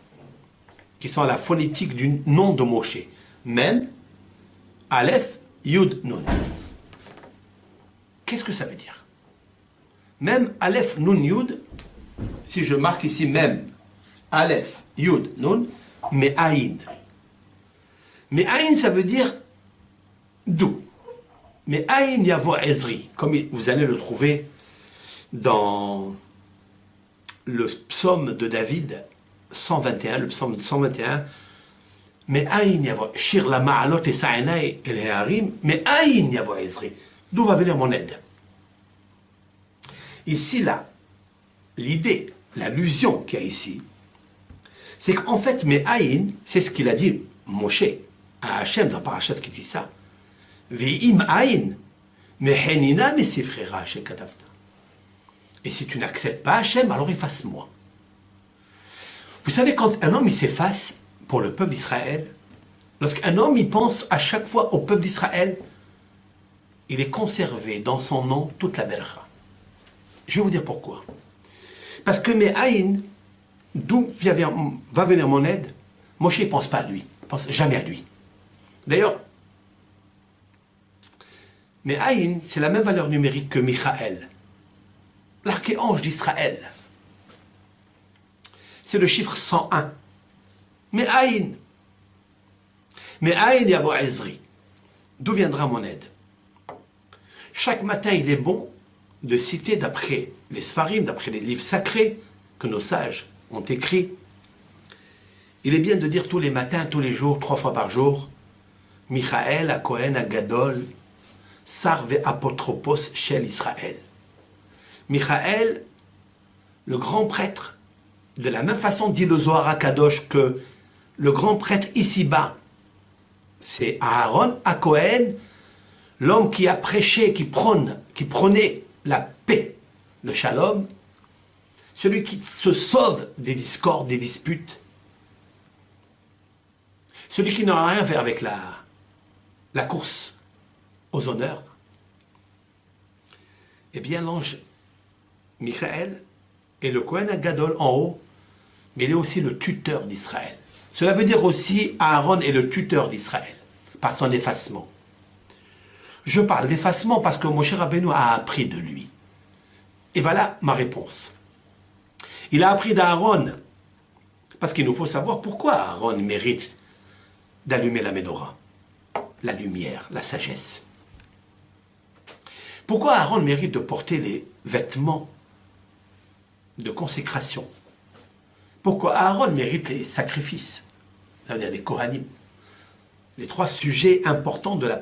qui sont la phonétique du nom de Moshe? Mem, Aleph, Yud, Nun. Qu'est-ce que ça veut dire? Mem, Aleph, Nun, Yud, si je marque ici Mem, Aleph, Yud, Nun, mais Aïn. Mais Aïn, ça veut dire d'où? Mais Aïn Yavo Ezri, comme vous allez le trouver dans le psaume de David 121, le psaume 121, mais Aïn Yavo, Shir la Ma'alot et Sa'enai et les Harim, mais Aïn Yavo Ezri, d'où va venir mon aide? Ici, là, l'idée, l'allusion qu'il y a ici, c'est qu'en fait, mais Aïn, c'est ce qu'il a dit Moshe à Hachem dans Parashat Kitissa. Ve'im Aïn, mehenina mesifrera shekatavta. Et si tu n'acceptes pas Hachem, alors efface-moi. Vous savez, quand un homme il s'efface pour le peuple d'Israël, lorsqu'un homme il pense à chaque fois au peuple d'Israël, il est conservé dans son nom toute la bercha. Je vais vous dire pourquoi. Parce que mes Aïn, d'où va venir mon aide, Moshe ne pense pas à lui, il ne pense jamais à lui. D'ailleurs, mais Aïn, c'est la même valeur numérique que Michaël, l'archéange d'Israël. C'est le chiffre 101. Mais Aïn, Yavo Ezri. D'où viendra mon aide? Chaque matin, il est bon de citer d'après les Sfarim, d'après les livres sacrés que nos sages ont écrits. Il est bien de dire tous les matins, tous les jours, 3 fois par jour, Michaël, Akohen, Agadol, Sarve Apotropos, Shel Israël. Michaël, le grand prêtre, de la même façon dit le Zohar HaKadosh que le grand prêtre ici-bas, c'est Aaron à Cohen, l'homme qui a prêché, qui prônait la paix, le shalom, celui qui se sauve des discordes, des disputes, celui qui n'a rien à faire avec la course aux honneurs. Eh bien, l'ange Michael est le Kohen Gadol en haut, mais il est aussi le tuteur d'Israël. Cela veut dire aussi Aaron est le tuteur d'Israël, par son effacement. Je parle d'effacement parce que Moshe Rabbeinu a appris de lui. Et voilà ma réponse. Il a appris d'Aaron, parce qu'il nous faut savoir pourquoi Aaron mérite d'allumer la menorah, la lumière, la sagesse. Pourquoi Aaron mérite de porter les vêtements de consécration? Pourquoi Aaron mérite les sacrifices, c'est-à-dire les Kohanim, les trois sujets importants de la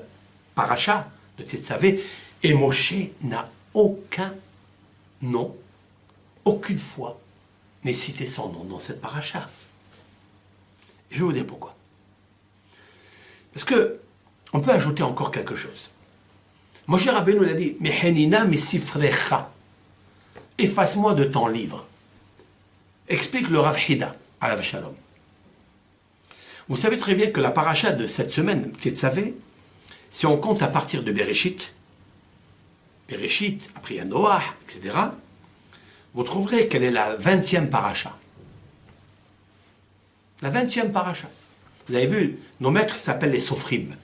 paracha de Tetzavé, et Moshe n'a aucun nom, aucune fois n'est cité son nom dans cette paracha. Je vais vous dire pourquoi. Parce que on peut ajouter encore quelque chose. Moshe Rabbeinu l'a dit, Mehenina misifrecha, efface-moi de ton livre. Explique le Rav Hida, alav shalom. Vous savez très bien que la paracha de cette semaine, Tetzavé, si on compte à partir de Bereshit, après Noah, etc., vous trouverez quelle est la 20e paracha. La 20e paracha. Vous avez vu, nos maîtres s'appellent les Sofrim.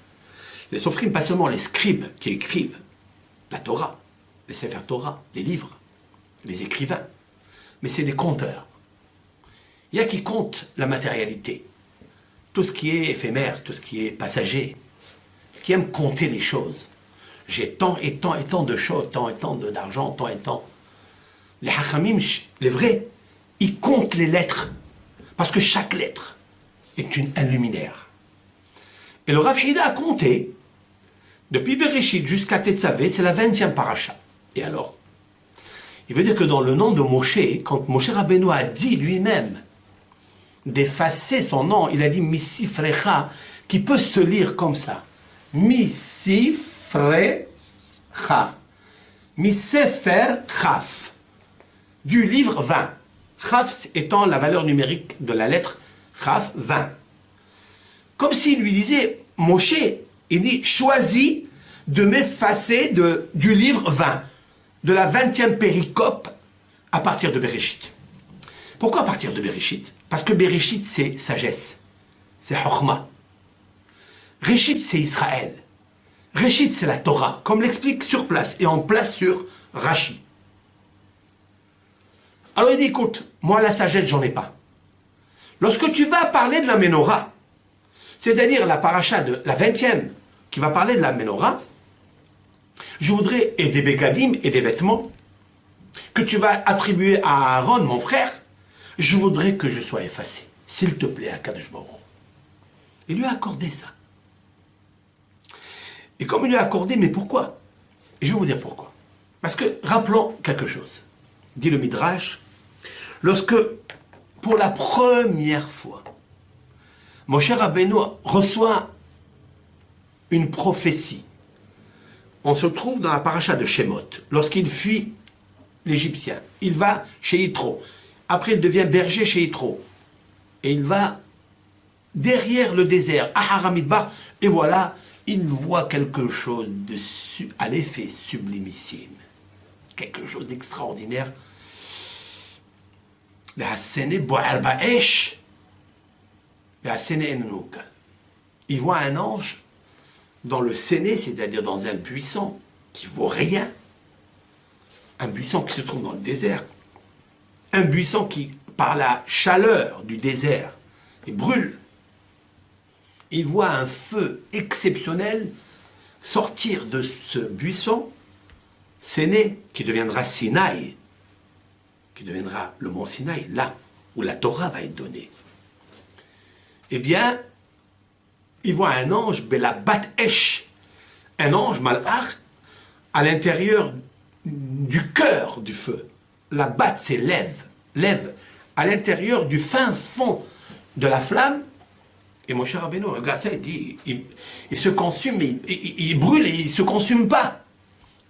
Les Sofrim, pas seulement les scribes qui écrivent la Torah, les Sefer Torah, les livres, les écrivains, mais c'est des conteurs. Il y a qui comptent la matérialité, tout ce qui est éphémère, tout ce qui est passager, qui aiment compter les choses. J'ai tant et tant et tant de choses, tant et tant d'argent, tant et tant. Les Hachamim, les vrais, ils comptent les lettres, parce que chaque lettre est un luminaire. Et le Rav Hida a compté, depuis Bereshit jusqu'à Tetzavé, c'est la 20e paracha. Et alors, il veut dire que dans le nom de Moshe, quand Moshe Rabbeinu a dit lui-même d'effacer son nom, il a dit Misifrecha, qui peut se lire comme ça. Misifrecha. Misefer Chaf. Du livre 20. Chaf étant la valeur numérique de la lettre Chaf 20. Comme s'il lui disait, Moshe, il dit, choisis de m'effacer du livre 20, de la 20e péricope à partir de Bereshit. Pourquoi à partir de Bereshit? Parce que Bereshit, c'est sagesse, c'est Chokhmah. Réchit, c'est Israël. Réchit, c'est la Torah, comme l'explique sur place, et en place sur Rashi. Alors il dit, écoute, moi la sagesse, j'en ai pas. Lorsque tu vas parler de la Ménorah, c'est-à-dire la paracha de la 20e, qui va parler de la Ménorah, je voudrais, et des bégadim et des vêtements, que tu vas attribuer à Aaron, mon frère, je voudrais que je sois effacé. S'il te plaît, Akadosh Baruch Hu. Il lui a accordé ça. Et comme il lui a accordé, mais pourquoi? Et je vais vous dire pourquoi. Parce que, rappelons quelque chose. Dit le Midrash, lorsque, pour la première fois, Moshe Rabbeinu reçoit une prophétie. On se trouve dans la paracha de Shemot, lorsqu'il fuit l'Égyptien. Il va chez Yitro. Après, il devient berger chez Yitro. Et il va derrière le désert, à Haramidbar, et voilà, il voit quelque chose à l'effet sublimissime. Quelque chose d'extraordinaire. Il voit un ange dans le séné, c'est-à-dire dans un buisson qui vaut rien. Un buisson qui se trouve dans le désert. Un buisson qui, par la chaleur du désert, il brûle. Il voit un feu exceptionnel sortir de ce buisson séné qui deviendra Sinaï, qui deviendra le mont Sinaï, là où la Torah va être donnée. Eh bien, il voit un ange, Bela Bat Esh, un ange malach, à l'intérieur du cœur du feu. La batte, c'est lève, à l'intérieur du fin fond de la flamme, Et mon cher Rabbeinu, regarde ça, il dit, il se consume, mais il brûle et il ne se consume pas.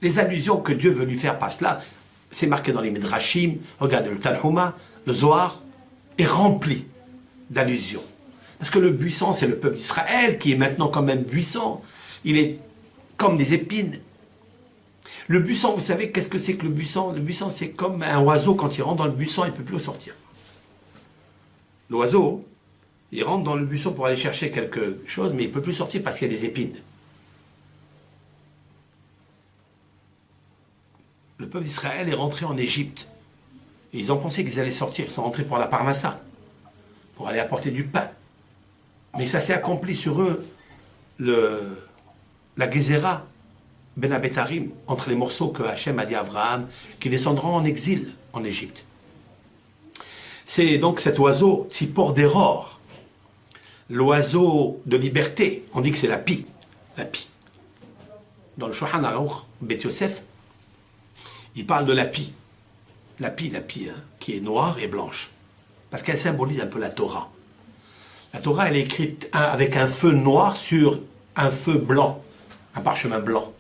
Les allusions que Dieu veut lui faire par cela, c'est marqué dans les Midrashim, regarde le Tanhuma, le Zohar, est rempli d'allusions. Parce que le buisson, c'est le peuple d'Israël qui est maintenant comme un buisson. Il est comme des épines. Le buisson, vous savez, qu'est-ce que c'est que le buisson? Le buisson, c'est comme un oiseau, quand il rentre dans le buisson, il ne peut plus sortir. L'oiseau, il rentre dans le buisson pour aller chercher quelque chose, mais il ne peut plus sortir parce qu'il y a des épines. Le peuple d'Israël est rentré en Égypte. Et ils ont pensé qu'ils allaient sortir. Ils sont rentrés pour la parmassa, pour aller apporter du pain. Mais ça s'est accompli sur eux, la Gézéra, Ben Abetarim, entre les morceaux que Hachem a dit à Abraham, qui descendront en exil en Égypte. C'est donc cet oiseau, Tzipor d'Eror, l'oiseau de liberté. On dit que c'est la pie. La pie. Dans le Shulchan Aruch, Beth Yosef, il parle de la pie. La pie, hein, qui est noire et blanche. Parce qu'elle symbolise un peu la Torah. La Torah, elle est écrite avec un feu noir sur un feu blanc, un parchemin blanc.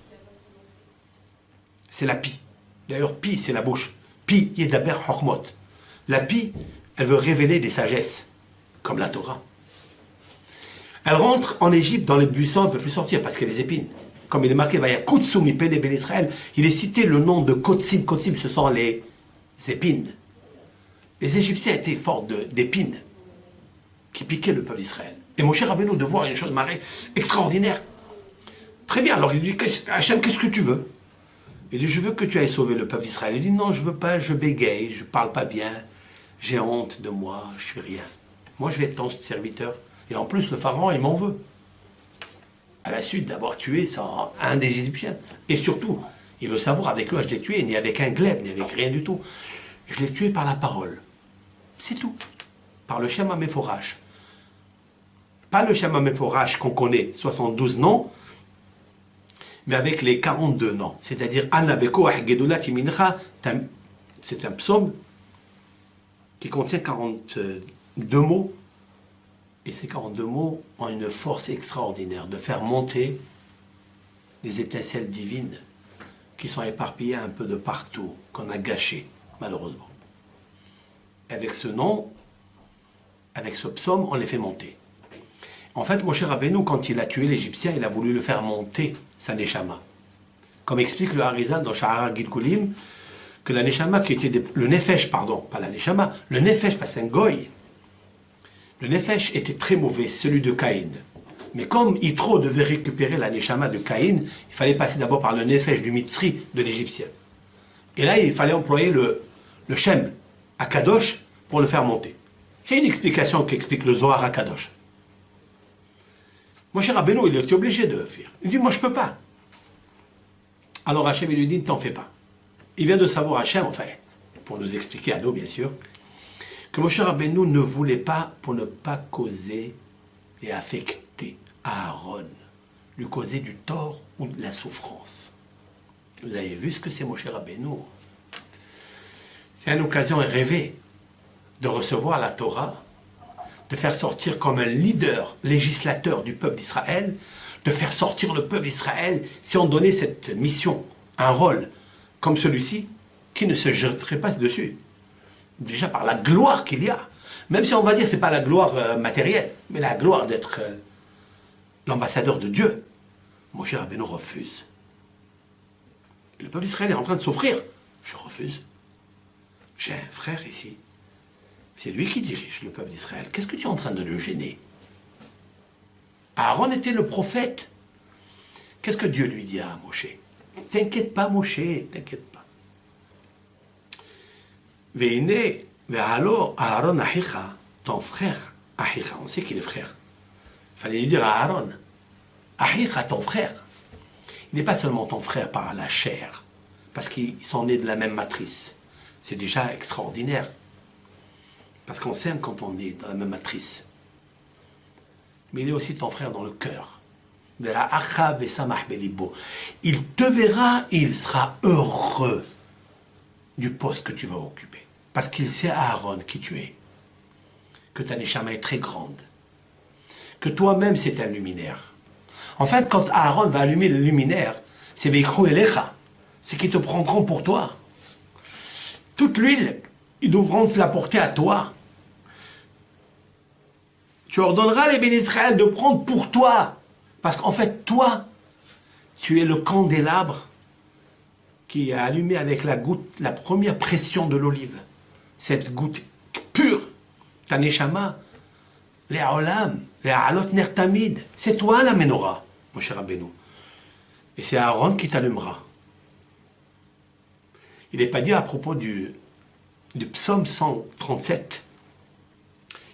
C'est la pie. D'ailleurs, pie, c'est la bouche. Pi, yedaber chokmot. La pie, elle veut révéler des sagesses, comme la Torah. Elle rentre en Égypte dans les buissons, elle ne peut plus sortir parce qu'il y a des épines. Comme il est marqué, Israël, il est cité le nom de Kotsim. Kotsim, ce sont les épines. Les Égyptiens étaient forts d'épines qui piquaient le peuple d'Israël. Et mon cher Rabbeinu, de voir une chose extraordinaire. Très bien, alors il lui dit, Hachem, qu'est-ce que tu veux? Il dit, je veux que tu ailles sauver le peuple d'Israël. Il dit, non, je ne veux pas, je bégaye, je ne parle pas bien, j'ai honte de moi, je suis rien. Moi, je vais être ton serviteur. Et en plus, le pharaon, il m'en veut. À la suite d'avoir tué un des Égyptiens. Et surtout, il veut savoir avec quoi je l'ai tué, ni avec un glaive, ni avec rien du tout. Je l'ai tué par la parole. C'est tout. Par le Shema Meforash. Pas le Shema Meforash qu'on connaît, 72 noms, mais avec les 42 noms. C'est-à-dire, Anabeko Ahgedoula Timincha, c'est un psaume qui contient 42 mots. Et ces 42 mots ont une force extraordinaire de faire monter des étincelles divines qui sont éparpillées un peu de partout, qu'on a gâchées, malheureusement. Et avec ce nom, avec ce psaume, on les fait monter. En fait, mon cher Rabbeinu, quand il a tué l'Égyptien, il a voulu le faire monter, sa Neshama. Comme explique le Harizal dans Shahara Gilkulim, que la Neshama qui était... le Nefesh, pardon, pas la Neshama, le Nefesh, parce que c'est un goy. Le Nefesh était très mauvais, celui de Caïn. Mais comme Yitro devait récupérer la Neshama de Caïn, il fallait passer d'abord par le Nefesh du Mitzri de l'Égyptien. Et là, il fallait employer le Shem à Kadosh pour le faire monter. C'est une explication qu'explique le Zohar à Kadosh. Mon cher Rabbeinu, il était obligé de le faire. Il dit, moi je ne peux pas. Alors Hachem, il lui dit, ne t'en fais pas. Il vient de savoir Hachem, enfin, pour nous expliquer à nous, bien sûr, que mon cher Rabbeinu ne voulait pas, pour ne pas causer et affecter Aaron, lui causer du tort ou de la souffrance. Vous avez vu ce que c'est, mon cher Rabbeinu? C'est une occasion rêvée de recevoir la Torah, de faire sortir comme un leader, législateur du peuple d'Israël, de faire sortir le peuple d'Israël, si on donnait cette mission, un rôle comme celui-ci, qui ne se jetterait pas dessus. Déjà par la gloire qu'il y a. Même si on va dire que ce n'est pas la gloire matérielle, mais la gloire d'être l'ambassadeur de Dieu. Mon cher Rabbeinu refuse. Le peuple d'Israël est en train de souffrir. Je refuse. J'ai un frère ici. C'est lui qui dirige le peuple d'Israël. Qu'est-ce que tu es en train de le gêner? Aaron était le prophète. Qu'est-ce que Dieu lui dit à Moshe? T'inquiète pas, Moshe, t'inquiète pas. Veine, ve'alo, Aaron ahicha, ton frère, ahicha, on sait qu'il est frère. Il fallait lui dire à Aaron, ahicha, ton frère. Il n'est pas seulement ton frère par la chair, parce qu'ils sont nés de la même matrice. C'est déjà extraordinaire. Parce qu'on s'aime quand on est dans la même matrice. Mais il est aussi ton frère dans le cœur. Il te verra et il sera heureux du poste que tu vas occuper. Parce qu'il sait Aaron qui tu es. Que ta neshama est très grande. que toi-même c'est un luminaire. En fait, quand Aaron va allumer le luminaire, c'est Veikru Elecha, c'est qu'ils te prendront pour toi. Toute l'huile, ils devront te la porter à toi. Tu ordonneras les bénis Israël de prendre pour toi. Parce qu'en fait, toi, tu es le candélabre qui est allumé avec la goutte, la première pression de l'olive. Cette goutte pure, ta neshama, les aolam, les alot nertamid, c'est toi la menorah, mon cher Rabbeinu. Et c'est Aaron qui t'allumera. Il n'est pas dit à propos du psaume 137,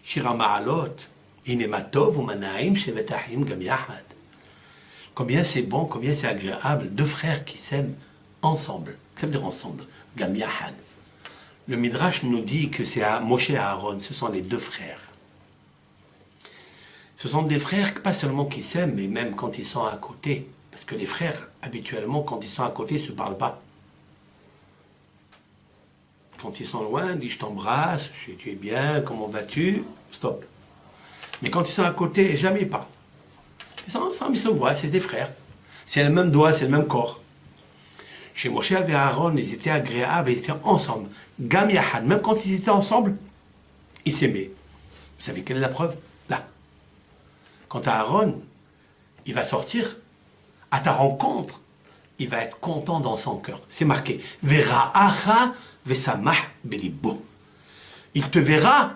Shira Ma'alot, Inematov ou Manaim Shevetahim Gam Yahad. Combien c'est bon, combien c'est agréable, deux frères qui s'aiment ensemble. Ça veut dire ensemble, Gam Yahad. Le Midrash nous dit que c'est Moshe et Aaron, ce sont les deux frères. Ce sont des frères pas seulement qui s'aiment, mais même quand ils sont à côté. Parce que les frères, habituellement, quand ils sont à côté, ne se parlent pas. Quand ils sont loin, ils disent je t'embrasse, tu es bien, comment vas-tu? Stop. Mais quand ils sont à côté, jamais ils parlent. Ils sont ensemble, ils se voient, c'est des frères. C'est le même doigt, c'est le même corps. Chez Moshe et Aaron, ils étaient agréables, ils étaient ensemble. Gam Yahad, même quand ils étaient ensemble, ils s'aimaient. Vous savez quelle est la preuve? Là. Quand Aaron, il va sortir à ta rencontre, il va être content dans son cœur. C'est marqué. Vera'acha vesamah belibbo. Il te verra,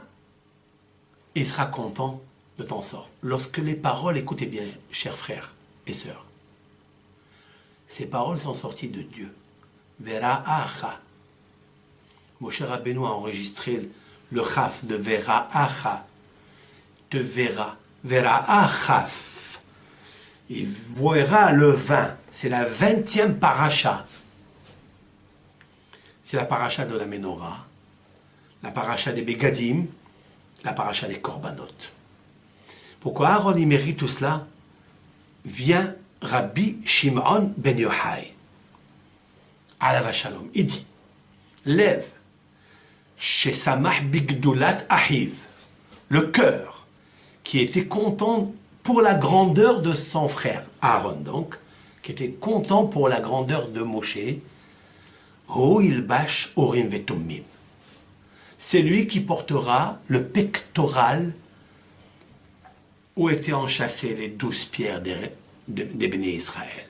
il sera content de ton sort. Lorsque les paroles, écoutez bien, chers frères et sœurs, ces paroles sont sorties de Dieu. Vera'acha. Moshe Rabbeinu a enregistré le chaf de Vera'acha. Te verra. Vera'achaf. Il verra le 20. C'est la 20e paracha. C'est la paracha de la Menorah, la paracha des Begadim, la paracha des Korbanot. Pourquoi Aaron y mérite tout cela? Vient Rabbi Shimon ben Yochai, Alav Shalom. Il dit, lève, chez Samach Bigdulat Ahiv, le cœur qui était content pour la grandeur de son frère, Aaron donc, qui était content pour la grandeur de Moshe, Ho Ilbash Orim Vetumim. C'est lui qui portera le pectoral où étaient enchâssées les 12 pierres des bénis Israël.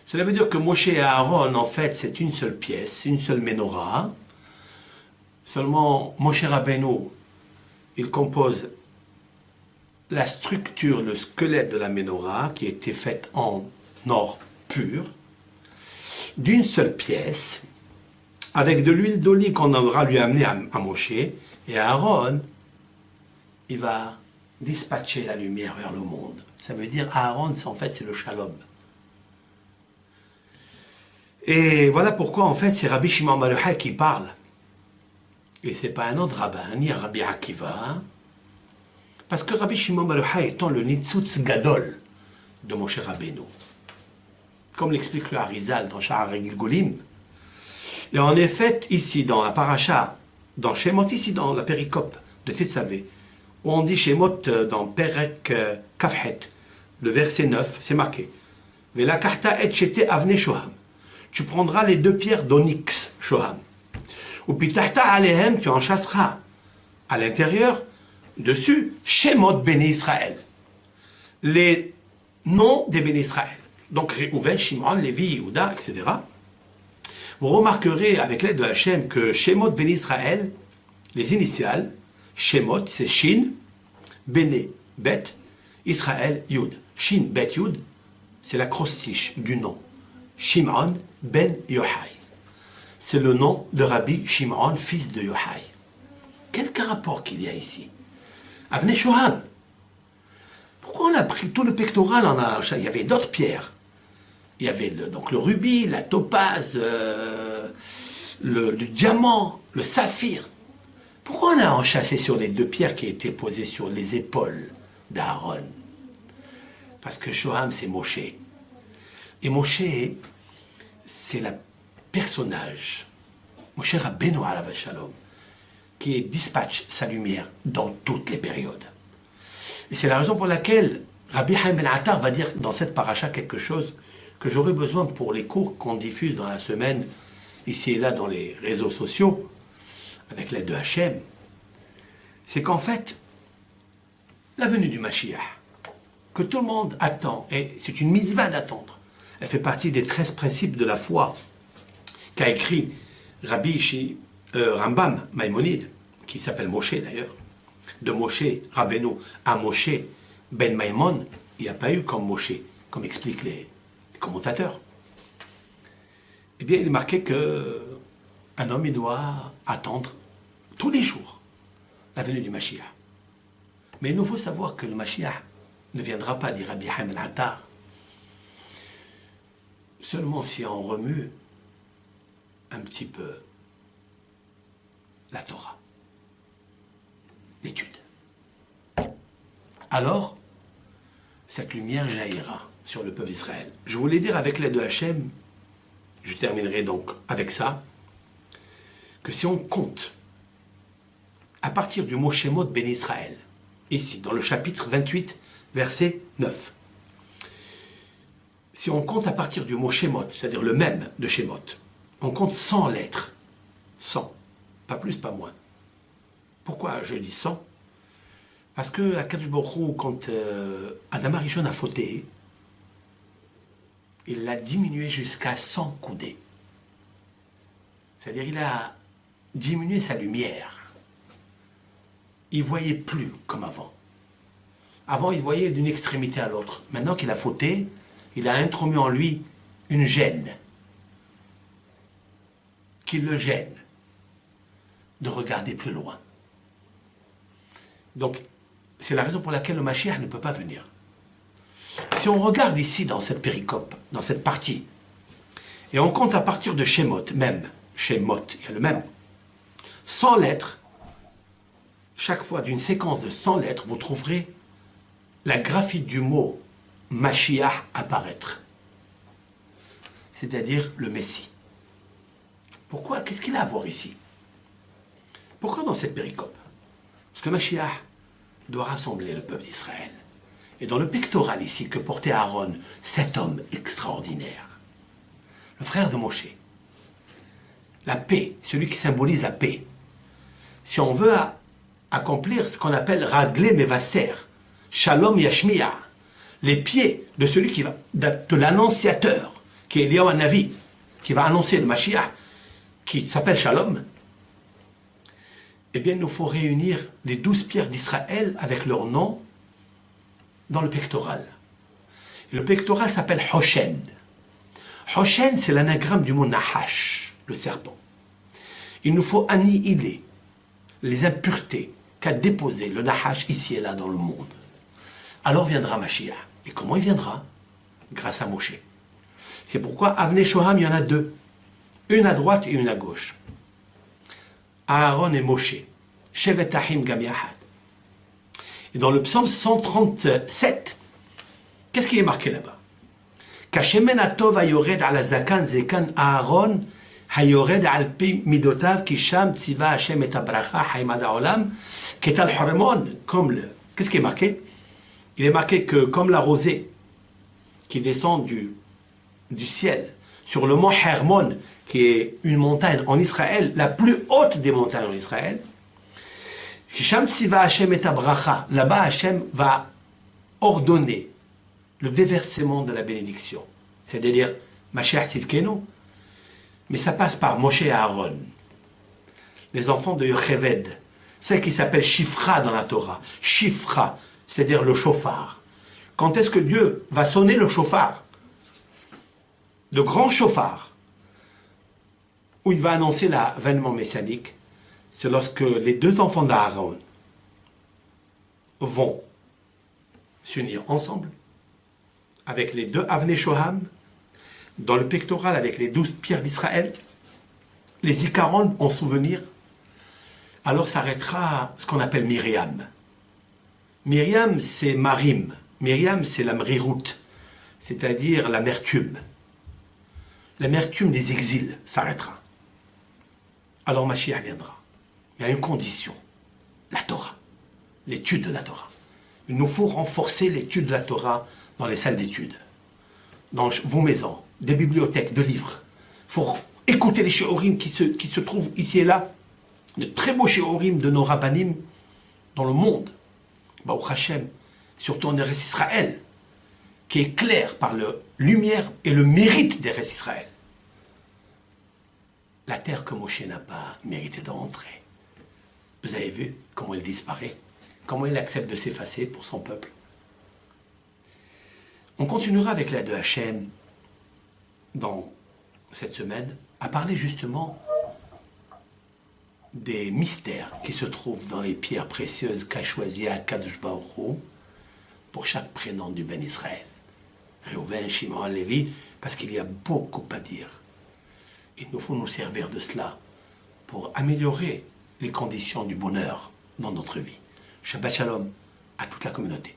Cela veut dire que Moshe et Aaron, en fait, c'est une seule pièce, une seule menorah. Seulement, Moshe Rabbeinu, il compose la structure, le squelette de la menorah, qui était faite en or pur, d'une seule pièce, avec de l'huile d'olive qu'on aura lui amener à Moshe, et Aaron, il va dispatcher la lumière vers le monde. Ça veut dire Aaron, en fait, c'est le shalom. Et voilà pourquoi, en fait, c'est Rabbi Shimon bar Yochai qui parle. Et ce n'est pas un autre rabbin, ni un Rabbi Akiva. Parce que Rabbi Shimon bar Yochai étant le Nitzutz Gadol de Moshe Rabbeinu. Comme l'explique le Harizal dans Sha'ar Gilgulim. Et en effet, ici, dans la paracha, dans Shemot, ici, dans la péricope de Tetzavé, où on dit Shemot dans Perek Kafhet, le verset 9, c'est marqué. Vela karta et chete avne shoham. Tu prendras les deux pierres d'onyx, shoham. Ou pitahta alehem, tu enchasseras à l'intérieur, dessus, Shemot béni Israël. Les noms des béni Israël. Donc Réhouven, Shimon, Lévi, Yehuda, etc. Vous remarquerez avec l'aide de Hachem que Shemot béni Israël, les initiales, Shemot, c'est Shin, Béné, Bet, Israël, Yud. Shin, Bet, Yud, c'est l'acrostiche du nom. Shimon ben Yochai. C'est le nom de Rabbi Shimon, fils de Yochai. Quel rapport qu'il y a ici? Avnei Shoham. Pourquoi on a pris tout le pectoral il y avait d'autres pierres. Il y avait donc le rubis, la topaze, le diamant, le saphir. Pourquoi on a enchâssé sur les deux pierres qui étaient posées sur les épaules d'Aaron? Parce que Shoham, c'est Moshe. Et Moshe, c'est le personnage, Moshe Rabbeinu alav shalom, qui dispatche sa lumière dans toutes les périodes. Et c'est la raison pour laquelle Rabbi Haim Ben Attar va dire dans cette paracha quelque chose que j'aurais besoin pour les cours qu'on diffuse dans la semaine, ici et là dans les réseaux sociaux, avec l'aide de Hachem. C'est qu'en fait, la venue du Mashiach, que tout le monde attend, et c'est une mitzvah d'attendre, elle fait partie des 13 principes de la foi qu'a écrit Rambam Maïmonide, qui s'appelle Moshe d'ailleurs. De Moshe Rabbeinu à Moshe Ben Maïmon, il n'y a pas eu comme Moshe, comme expliquent les commentateurs. Eh bien, il est marqué qu'un homme, il doit attendre tous les jours la venue du Mashiach. Mais il nous faut savoir que le Mashiach ne viendra pas, dit Rabbi Haim Ben Attar, seulement si on remue un petit peu la Torah, l'étude. Alors, cette lumière jaillira sur le peuple d'Israël. Je voulais dire avec l'aide de Hachem, je terminerai donc avec ça, que si on compte à partir du mot Shemot Ben Israël, ici, dans le chapitre 28, verset 9, si on compte à partir du mot Shemot, c'est-à-dire le même de Shemot, on compte 100 lettres. 100. Pas plus, pas moins. Pourquoi je dis 100? Parce que Akadosh Baruch Hu, quand Adam Arishon a fauté, il l'a diminué jusqu'à 100 coudées. C'est-à-dire il a diminué sa lumière. Il ne voyait plus comme avant. Avant, il voyait d'une extrémité à l'autre. Maintenant qu'il a fauté, il a introduit en lui une gêne qui le gêne de regarder plus loin. Donc, c'est la raison pour laquelle le Mashiach ne peut pas venir. Si on regarde ici dans cette péricope, dans cette partie, et on compte à partir de Shemot, même, Shemot, il y a le même, 100 lettres, chaque fois d'une séquence de 100 lettres, vous trouverez la graphie du mot Mashiach apparaître. C'est-à-dire le Messie. Pourquoi? Qu'est-ce qu'il a à voir ici? Pourquoi dans cette péricope? Parce que Mashiach doit rassembler le peuple d'Israël. Et dans le pectoral ici que portait Aaron, cet homme extraordinaire, le frère de Moshe, la paix, celui qui symbolise la paix. Si on veut accomplir ce qu'on appelle Raglé Mevaser, Shalom Yashmiya, les pieds de celui qui va, de l'annonciateur, qui est Eliyahu Hanavi, qui va annoncer le Mashiach, qui s'appelle Shalom, eh bien, il nous faut réunir les 12 pierres d'Israël avec leur nom dans le pectoral. Et le pectoral s'appelle Hoshen. Hoshen, c'est l'anagramme du mot Nahash, le serpent. Il nous faut annihiler les impuretés qu'a déposées le Nahash ici et là dans le monde. Alors viendra Mashiach. Et comment il viendra? Grâce à Moshe. C'est pourquoi Avnei Shoham, il y en a deux. Une à droite et une à gauche. Aaron et Moshe. Shevet Ahim Gam Yahad. Et dans le psaume 137, qu'est-ce qui est marqué là-bas? Kashemen atov hayored al zakan zekan Aaron hayored al pi midotav kisham tziva Hashem et abracha haimad haolam ketal hormon. Comme le... Qu'est-ce qui est marqué? Il est marqué que comme la rosée qui descend du ciel sur le mont Hermon, qui est une montagne en Israël, la plus haute des montagnes en Israël, là-bas Hashem va ordonner le déversement de la bénédiction. C'est-à-dire, Mashiach Tzidkenu, mais ça passe par Moshe et Aaron, les enfants de Yocheved, celle qui s'appelle Shifra dans la Torah. Shifra, c'est-à-dire le chauffard. Quand est-ce que Dieu va sonner le chauffard? Le grand chauffard, où il va annoncer l'avènement messianique, c'est lorsque les deux enfants d'Aaron vont s'unir ensemble, avec les deux Avnei Shoham, dans le pectoral avec les 12 pierres d'Israël, les Ikaron en souvenir, alors s'arrêtera ce qu'on appelle Myriam. Myriam, c'est Marim. Myriam, c'est la mriroute, c'est-à-dire l'amertume. L'amertume des exils s'arrêtera. Alors Mashiach viendra. Il y a une condition, la Torah, l'étude de la Torah. Il nous faut renforcer l'étude de la Torah dans les salles d'études, dans vos maisons, des bibliothèques, de livres. Il faut écouter les shiurim qui se trouvent ici et là, de très beaux shiurim de nos rabbanim dans le monde. Baruch Hashem, surtout en Eretz Israël, qui est clair par la lumière et le mérite d'Eretz Israël. La terre que Moshe n'a pas mérité de rentrer. Vous avez vu comment elle disparaît, comment il accepte de s'effacer pour son peuple. On continuera avec l'aide de Hachem dans cette semaine à parler justement des mystères qui se trouvent dans les pierres précieuses qu'a choisi Akadosh Baruch Hu pour chaque prénom du Ben Israël. Réhouven, Shimon, Lévi, parce qu'il y a beaucoup à dire. Il nous faut nous servir de cela pour améliorer les conditions du bonheur dans notre vie. Shabbat Shalom à toute la communauté.